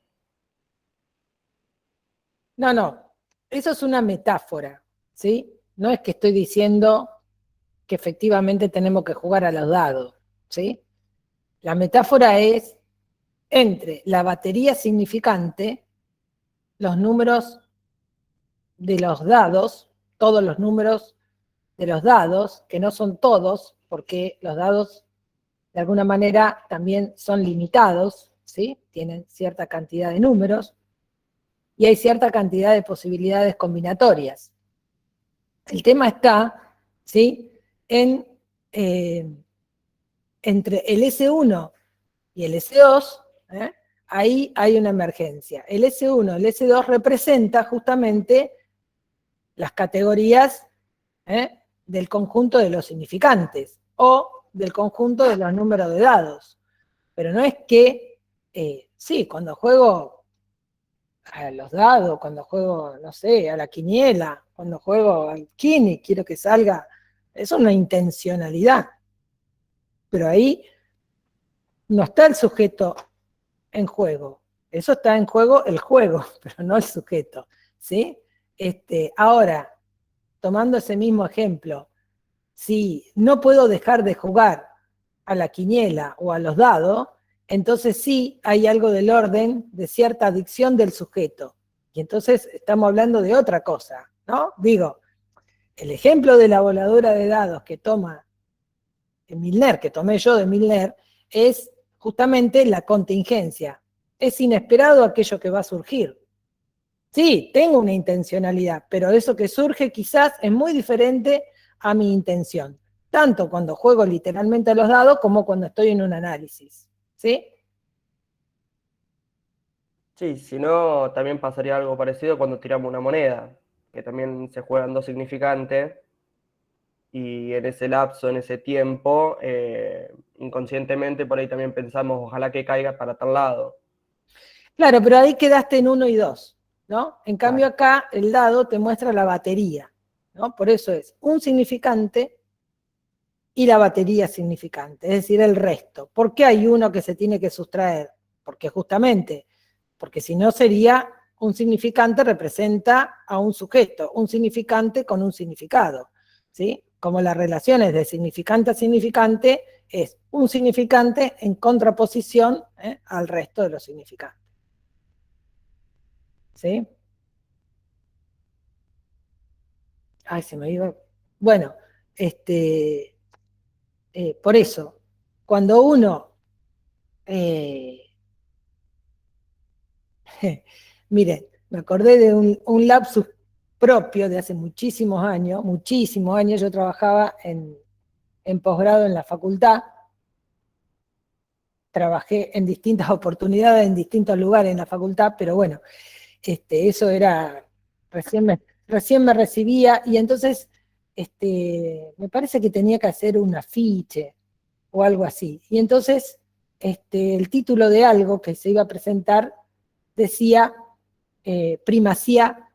No, eso es una metáfora, ¿sí? No es que estoy diciendo que efectivamente tenemos que jugar a los dados, ¿sí? La metáfora es entre la batería significante, los números de los dados, todos los números de los dados, que no son todos, porque los dados de alguna manera también son limitados, ¿sí? Tienen cierta cantidad de números, y hay cierta cantidad de posibilidades combinatorias. El tema está, ¿sí?, entre el S1 y el S2, ahí hay una emergencia. El S1, el S2 representa justamente las categorías del conjunto de los significantes, o del conjunto de los números de dados. Pero no es que, sí, cuando juego a los dados, cuando juego, no sé, a la quiniela, cuando juego al Kini, quiero que salga, eso es una intencionalidad. Pero ahí no está el sujeto en juego. Eso está en juego el juego, pero no el sujeto, ¿sí? Ahora, tomando ese mismo ejemplo, si no puedo dejar de jugar a la quiniela o a los dados, entonces sí hay algo del orden de cierta adicción del sujeto. Y entonces estamos hablando de otra cosa, ¿no? Digo, el ejemplo de la voladora de dados que toma Milner, que tomé yo de Milner, es justamente la contingencia. Es inesperado aquello que va a surgir. Sí, tengo una intencionalidad, pero eso que surge quizás es muy diferente a mi intención, tanto cuando juego literalmente a los dados como cuando estoy en un análisis, ¿sí? Sí, si no, también pasaría algo parecido cuando tiramos una moneda, que también se juegan dos significantes, y en ese lapso, en ese tiempo, inconscientemente por ahí también pensamos, ojalá que caiga para tal lado. Claro, pero ahí quedaste en 1 y 2, ¿no? En cambio acá el dado te muestra la batería, ¿no? Por eso es un significante y la batería significante, es decir, el resto. ¿Por qué hay uno que se tiene que sustraer? Porque justamente, porque si no sería un significante representa a un sujeto, un significante con un significado, ¿sí? Como las relaciones de significante a significante es un significante en contraposición al resto de los significantes. ¿Sí? Ay, se me iba. Bueno, por eso, cuando uno, miren, me acordé de un lapsus propio de hace muchísimos años, yo trabajaba en posgrado en la facultad, trabajé en distintas oportunidades, en distintos lugares en la facultad, pero bueno, eso era, recién me recibía, y entonces me parece que tenía que hacer un afiche o algo así. Y entonces el título de algo que se iba a presentar decía primacía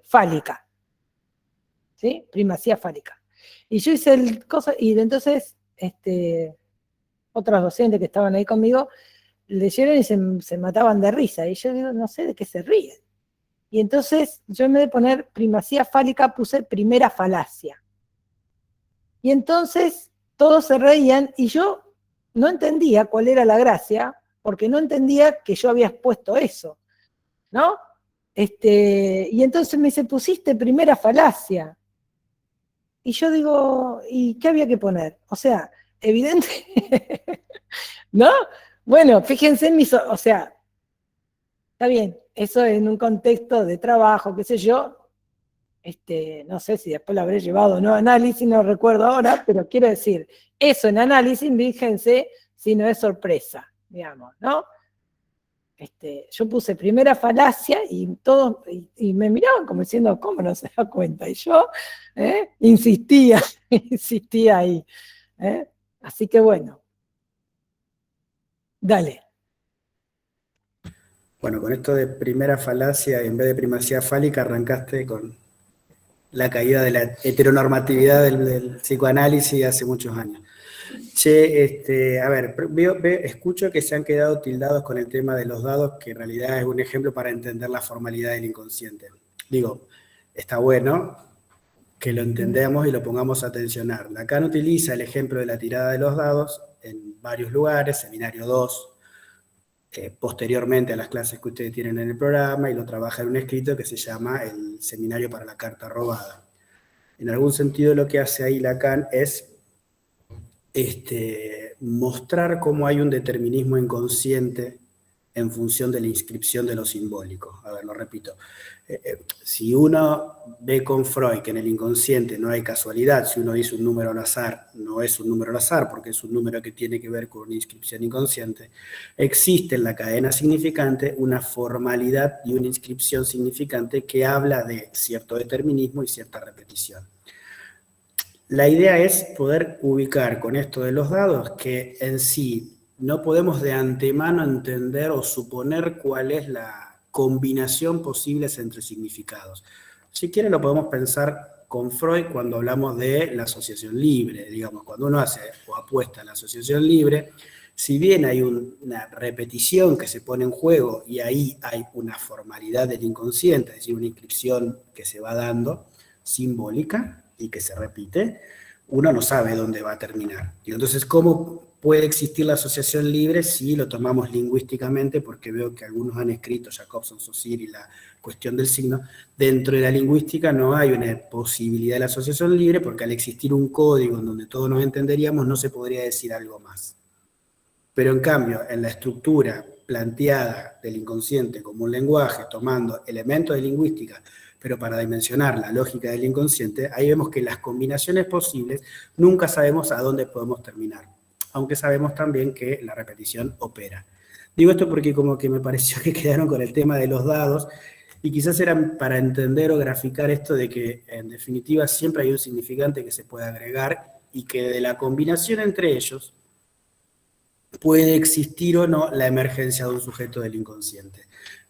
fálica. ¿Sí? Primacía fálica. Y yo hice el cosa, y entonces otros docentes que estaban ahí conmigo leyeron y se mataban de risa. Y yo digo, no sé de qué se ríen. Y entonces yo en vez de poner primacía fálica puse primera falacia. Y entonces todos se reían y yo no entendía cuál era la gracia, porque no entendía que yo había expuesto eso, ¿no? Y entonces me dice, pusiste primera falacia. Y yo digo, ¿y qué había que poner? O sea, evidente, ¿no? Bueno, fíjense en mis, o sea, está bien, eso en un contexto de trabajo, qué sé yo, no sé si después lo habré llevado o no a análisis, no recuerdo ahora, pero quiero decir, eso en análisis, fíjense si no es sorpresa, digamos, ¿no? Yo puse primera falacia y todos y me miraban como diciendo, ¿cómo no se da cuenta? Y yo insistía ahí. Así que bueno, dale. Bueno, con esto de primera falacia, en vez de primacía fálica, arrancaste con la caída de la heteronormatividad del psicoanálisis hace muchos años. Che, a ver, escucho que se han quedado tildados con el tema de los dados, que en realidad es un ejemplo para entender la formalidad del inconsciente. Digo, está bueno que lo entendamos y lo pongamos a tensionar. Lacan utiliza el ejemplo de la tirada de los dados en varios lugares, seminario 2, posteriormente a las clases que ustedes tienen en el programa, y lo trabaja en un escrito que se llama el Seminario para la Carta Robada. En algún sentido lo que hace ahí Lacan es mostrar cómo hay un determinismo inconsciente en función de la inscripción de lo simbólico. A ver, lo repito. Si uno ve con Freud que en el inconsciente no hay casualidad, si uno dice un número al azar, no es un número al azar, porque es un número que tiene que ver con una inscripción inconsciente, existe en la cadena significante una formalidad y una inscripción significante que habla de cierto determinismo y cierta repetición. La idea es poder ubicar con esto de los dados que en sí no podemos de antemano entender o suponer cuál es la combinación posible entre significados. Si quieren lo podemos pensar con Freud cuando hablamos de la asociación libre. Digamos, cuando uno hace o apuesta a la asociación libre, si bien hay una repetición que se pone en juego y ahí hay una formalidad del inconsciente, es decir, una inscripción que se va dando, simbólica, y que se repite, uno no sabe dónde va a terminar. Y entonces, ¿cómo puede existir la asociación libre si lo tomamos lingüísticamente? Porque veo que algunos han escrito, Jacobson, Saussure y la cuestión del signo. Dentro de la lingüística no hay una posibilidad de la asociación libre, porque al existir un código en donde todos nos entenderíamos, no se podría decir algo más. Pero en cambio, en la estructura planteada del inconsciente como un lenguaje, tomando elementos de lingüística, pero para dimensionar la lógica del inconsciente, ahí vemos que las combinaciones posibles nunca sabemos a dónde podemos terminar, aunque sabemos también que la repetición opera. Digo esto porque como que me pareció que quedaron con el tema de los dados, y quizás era para entender o graficar esto de que en definitiva siempre hay un significante que se puede agregar, y que de la combinación entre ellos puede existir o no la emergencia de un sujeto del inconsciente.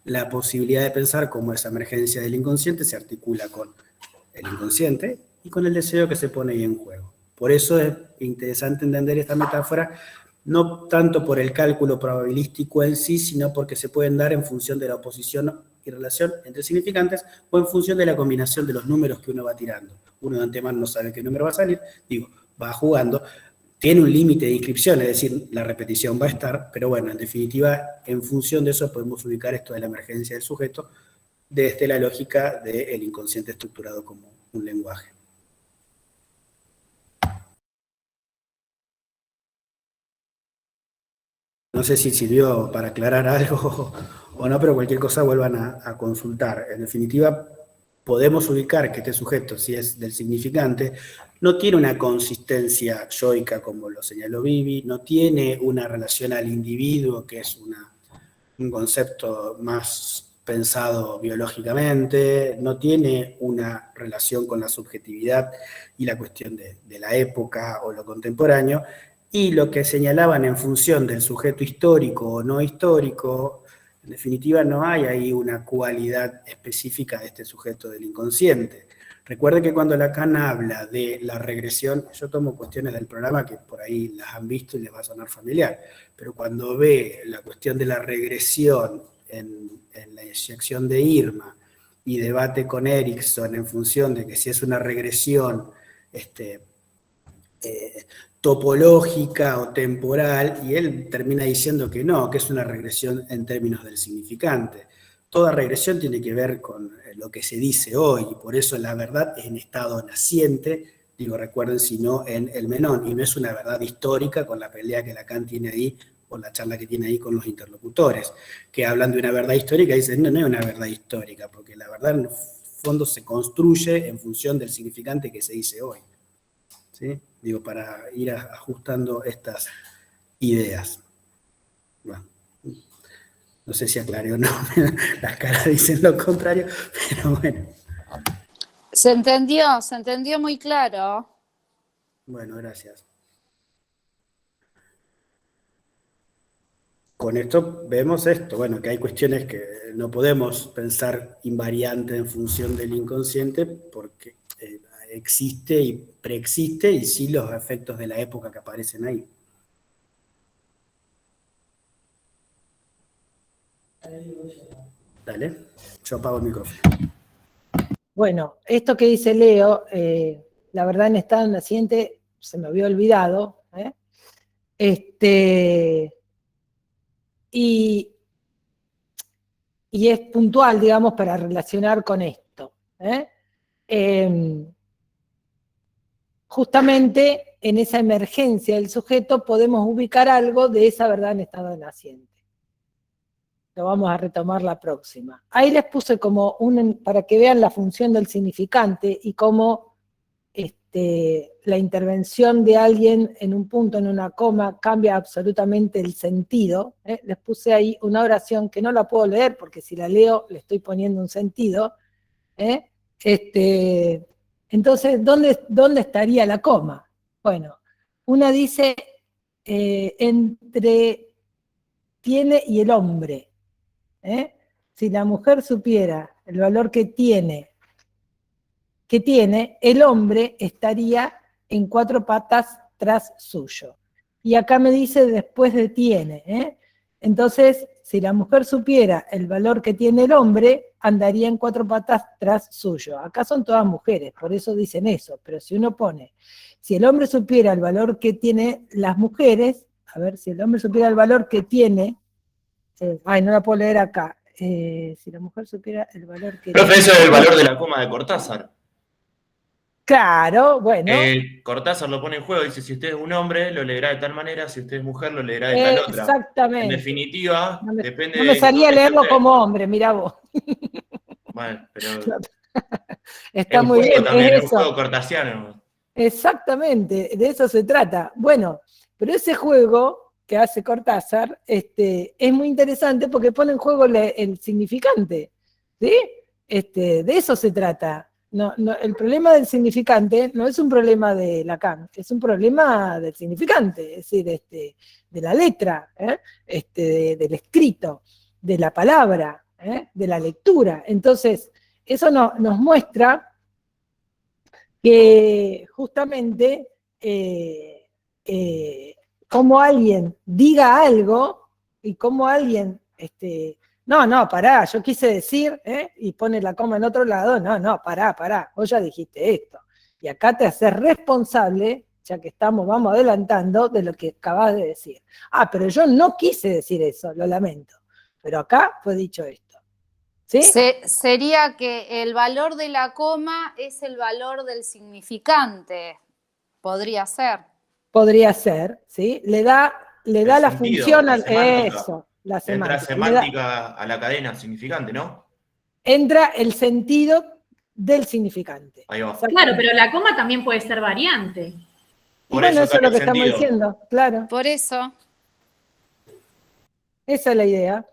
La posibilidad de pensar cómo esa emergencia del inconsciente se articula con el inconsciente y con el deseo que se pone ahí en juego. Por eso es interesante entender esta metáfora, no tanto por el cálculo probabilístico en sí, sino porque se pueden dar en función de la oposición y relación entre significantes, o en función de la combinación de los números que uno va tirando. Uno de antemano no sabe qué número va a salir, va jugando. Tiene un límite de inscripción, es decir, la repetición va a estar, pero bueno, en definitiva, en función de eso podemos ubicar esto de la emergencia del sujeto desde la lógica del inconsciente estructurado como un lenguaje. No sé si sirvió para aclarar algo o no, pero cualquier cosa vuelvan a consultar. En definitiva, podemos ubicar que este sujeto, si es del significante, no tiene una consistencia yoica como lo señaló Vivi, no tiene una relación al individuo, que es un concepto más pensado biológicamente, no tiene una relación con la subjetividad y la cuestión de la época o lo contemporáneo, y lo que señalaban en función del sujeto histórico o no histórico, en definitiva no hay ahí una cualidad específica de este sujeto del inconsciente. Recuerden que cuando Lacan habla de la regresión, yo tomo cuestiones del programa que por ahí las han visto y les va a sonar familiar, pero cuando ve la cuestión de la regresión en la inyección de Irma y debate con Erickson en función de que si es una regresión topológica o temporal, y él termina diciendo que no, que es una regresión en términos del significante. Toda regresión tiene que ver con lo que se dice hoy, y por eso la verdad es en estado naciente, recuerden, sino en el Menón, y no es una verdad histórica con la pelea que Lacan tiene ahí, o la charla que tiene ahí con los interlocutores, que hablan de una verdad histórica y dicen, no es una verdad histórica, porque la verdad fondo se construye en función del significante que se dice hoy. ¿Sí? Digo, para ir ajustando estas ideas. Bueno, no sé si aclaré o no, las caras dicen lo contrario, pero bueno. Se entendió muy claro. Bueno, gracias. Con esto vemos esto, bueno, que hay cuestiones que no podemos pensar invariante en función del inconsciente porque existe y preexiste y sí los efectos de la época que aparecen ahí. Dale, yo apago el micrófono. Bueno, esto que dice Leo, la verdad en estado naciente se me había olvidado, y es puntual, digamos, para relacionar con esto. Justamente en esa emergencia del sujeto podemos ubicar algo de esa verdad en estado naciente. Lo vamos a retomar la próxima. Ahí les puse como para que vean la función del significante y cómo la intervención de alguien en un punto, en una coma, cambia absolutamente el sentido. Les puse ahí una oración que no la puedo leer porque si la leo le estoy poniendo un sentido. Entonces, ¿dónde estaría la coma? Bueno, una dice entre tiene y el hombre. Si la mujer supiera el valor que tiene, el hombre estaría en 4 patas tras suyo. Y acá me dice después de tiene. Entonces, si la mujer supiera el valor que tiene el hombre, andaría en 4 patas tras suyo. Acá son todas mujeres, por eso dicen eso. Pero si uno pone, si el hombre supiera el valor que tiene las mujeres, a ver, si el hombre supiera el valor que tiene, no la puedo leer acá. Si la mujer supiera el valor que Profe, tiene... eso es el valor de la coma de Cortázar. Claro, bueno. Cortázar lo pone en juego, dice, si usted es un hombre, lo leerá de tal manera, si usted es mujer, lo leerá de tal otra. Exactamente. En definitiva, depende no me de... salía leerlo como hombre, mirá vos. Bueno, pero... Está muy bien, también, es un eso. juego cortasiano. Exactamente, de eso se trata. Bueno, pero ese juego que hace Cortázar es muy interesante porque pone en juego el significante, ¿sí? De eso se trata. No, el problema del significante no es un problema de Lacan, es un problema del significante, es decir, de la letra, del escrito, de la palabra, de la lectura. Entonces, eso nos muestra que justamente cómo alguien diga algo y cómo alguien... no, pará, yo quise decir, y pone la coma en otro lado, no, pará, vos ya dijiste esto. Y acá te haces responsable, ya que vamos adelantando, de lo que acabas de decir. Pero yo no quise decir eso, lo lamento. Pero acá fue dicho esto. ¿Sí? Sería que el valor de la coma es el valor del significante. Podría ser. Podría ser, ¿sí? Le da la función a eso. La semántica. Entra semántica a la cadena significante, ¿no? Entra el sentido del significante. Ahí va. Claro, pero la coma también puede ser variante. Bueno, eso es lo que estamos diciendo, claro. Por eso. Esa es la idea.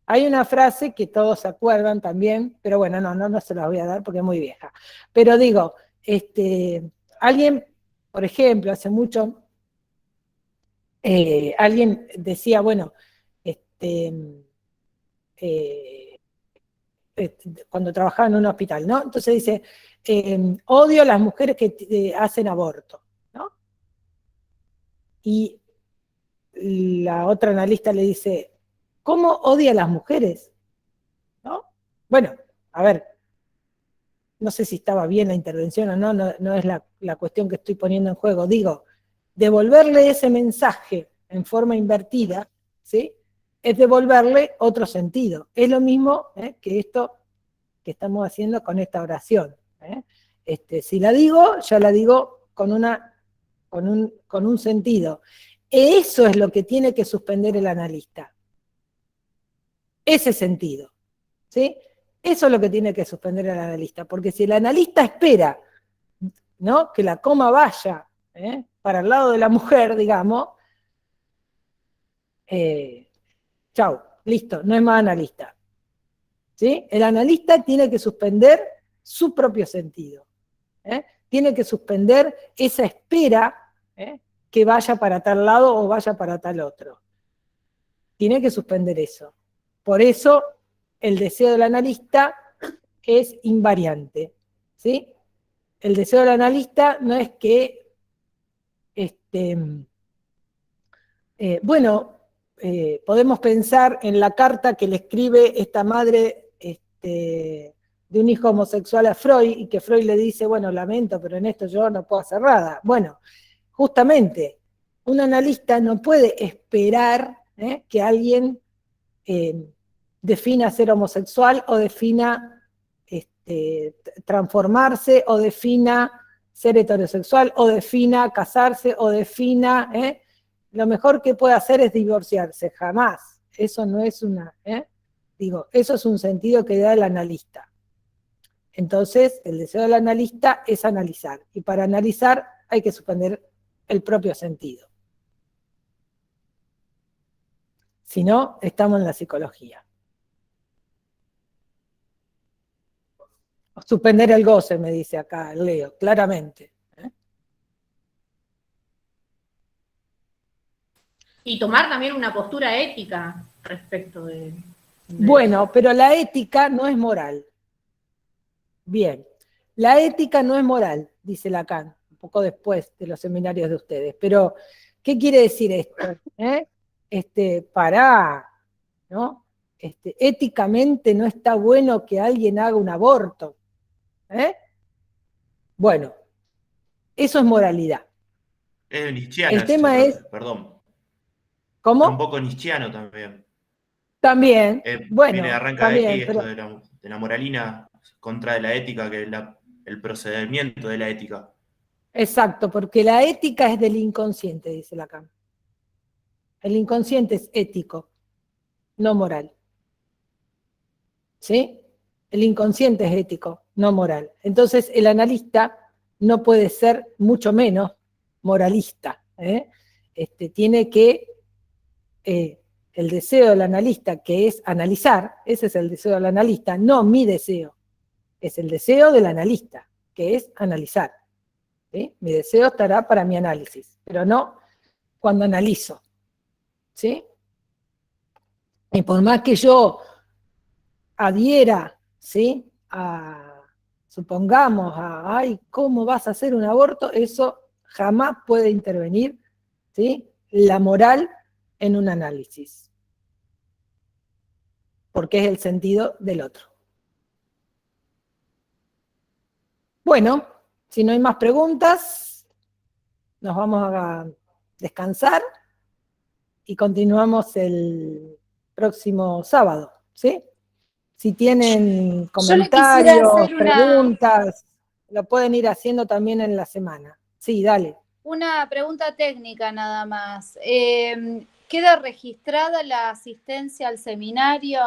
Hay una frase que todos se acuerdan también, pero bueno, no se la voy a dar porque es muy vieja. Pero digo, alguien, por ejemplo, hace mucho, alguien decía, bueno, cuando trabajaba en un hospital, ¿no? Entonces dice, odio a las mujeres que hacen aborto, ¿no? Y la otra analista le dice, ¿cómo odia a las mujeres? ¿No? Bueno, a ver, no sé si estaba bien la intervención o no es la cuestión que estoy poniendo en juego. Digo, devolverle ese mensaje en forma invertida, ¿sí? Es devolverle otro sentido. Es lo mismo que esto que estamos haciendo con esta oración. Si la digo, ya la digo con un sentido. Eso es lo que tiene que suspender el analista. Ese sentido. ¿Sí? Eso es lo que tiene que suspender el analista, porque si el analista espera, ¿no?, que la coma vaya para el lado de la mujer, digamos, chau, listo, no es más analista. ¿Sí? El analista tiene que suspender su propio sentido. Tiene que suspender esa espera que vaya para tal lado o vaya para tal otro. Tiene que suspender eso. Por eso el deseo del analista es invariante. ¿Sí? El deseo del analista no es que, podemos pensar en la carta que le escribe esta madre de un hijo homosexual a Freud, y que Freud le dice, bueno, lamento, pero en esto yo no puedo hacer nada. Bueno, justamente, un analista no puede esperar que alguien defina ser homosexual o defina transformarse o defina ser heterosexual o defina casarse o defina... Lo mejor que puede hacer es divorciarse, jamás. Eso no es una... eso es un sentido que da el analista. Entonces, el deseo del analista es analizar, y para analizar hay que suspender el propio sentido. Si no, estamos en la psicología. Suspender el goce, me dice acá Leo, claramente. Y tomar también una postura ética respecto de... Bueno, pero la ética no es moral. Bien, la ética no es moral, dice Lacan, un poco después de los seminarios de ustedes. Pero, ¿qué quiere decir esto? Pará, ¿no? Éticamente no está bueno que alguien haga un aborto. Bueno, eso es moralidad. Es nietzscheano El tema profe, es... perdón. ¿Cómo? Es un poco nietzscheano también. También, bueno, Viene, arranca de también, ahí pero... esto de la moralina contra de la ética, que es el procedimiento de la ética. Exacto, porque la ética es del inconsciente, dice Lacan. El inconsciente es ético, no moral. ¿Sí? El inconsciente es ético, no moral. Entonces, el analista no puede ser mucho menos moralista. Tiene que, el deseo del analista, que es analizar, ese es el deseo del analista, no mi deseo, es el deseo del analista, que es analizar. ¿Sí? Mi deseo estará para mi análisis, pero no cuando analizo. ¿Sí? Y por más que yo adhiera, ¿sí?, supongamos, ay, ¿cómo vas a hacer un aborto? Eso jamás puede intervenir, ¿sí?, la moral en un análisis, porque es el sentido del otro. Bueno, si no hay más preguntas, nos vamos a descansar y continuamos el próximo sábado, ¿sí? Si tienen Yo le quisiera comentarios, hacer preguntas, lo pueden ir haciendo también en la semana. Sí, dale. una pregunta técnica nada más. ¿Queda registrada la asistencia al seminario?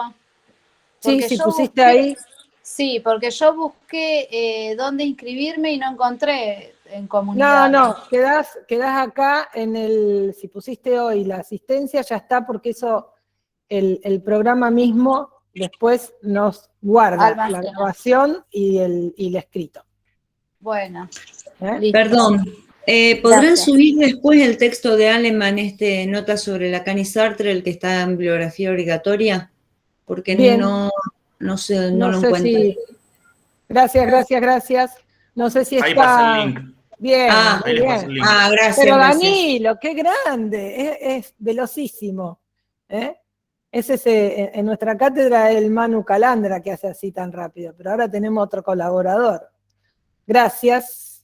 Sí, Porque si yo pusiste busqué, ahí. sí, porque yo busqué dónde inscribirme y no encontré en comunidad. No, quedás acá en el, si pusiste hoy la asistencia, ya está, porque eso, el programa mismo después nos guarda la Almacena. grabación y el escrito. Bueno, listo. Perdón, ¿podrán Gracias. subir después el texto de Aleman, nota sobre Lacan y Sartre, el que está en bibliografía obligatoria? Porque Bien. no sé, no No lo sé encuentro. si... Gracias. No sé si Ahí está... pasa el link. Bien, Ah, muy ahí les bien. paso el link. Gracias. Pero gracias. Danilo, qué grande, es velocísimo. Ese es, en nuestra cátedra el Manu Calandra que hace así tan rápido, pero ahora tenemos otro colaborador. Gracias.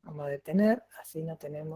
Vamos a detener, así no tenemos...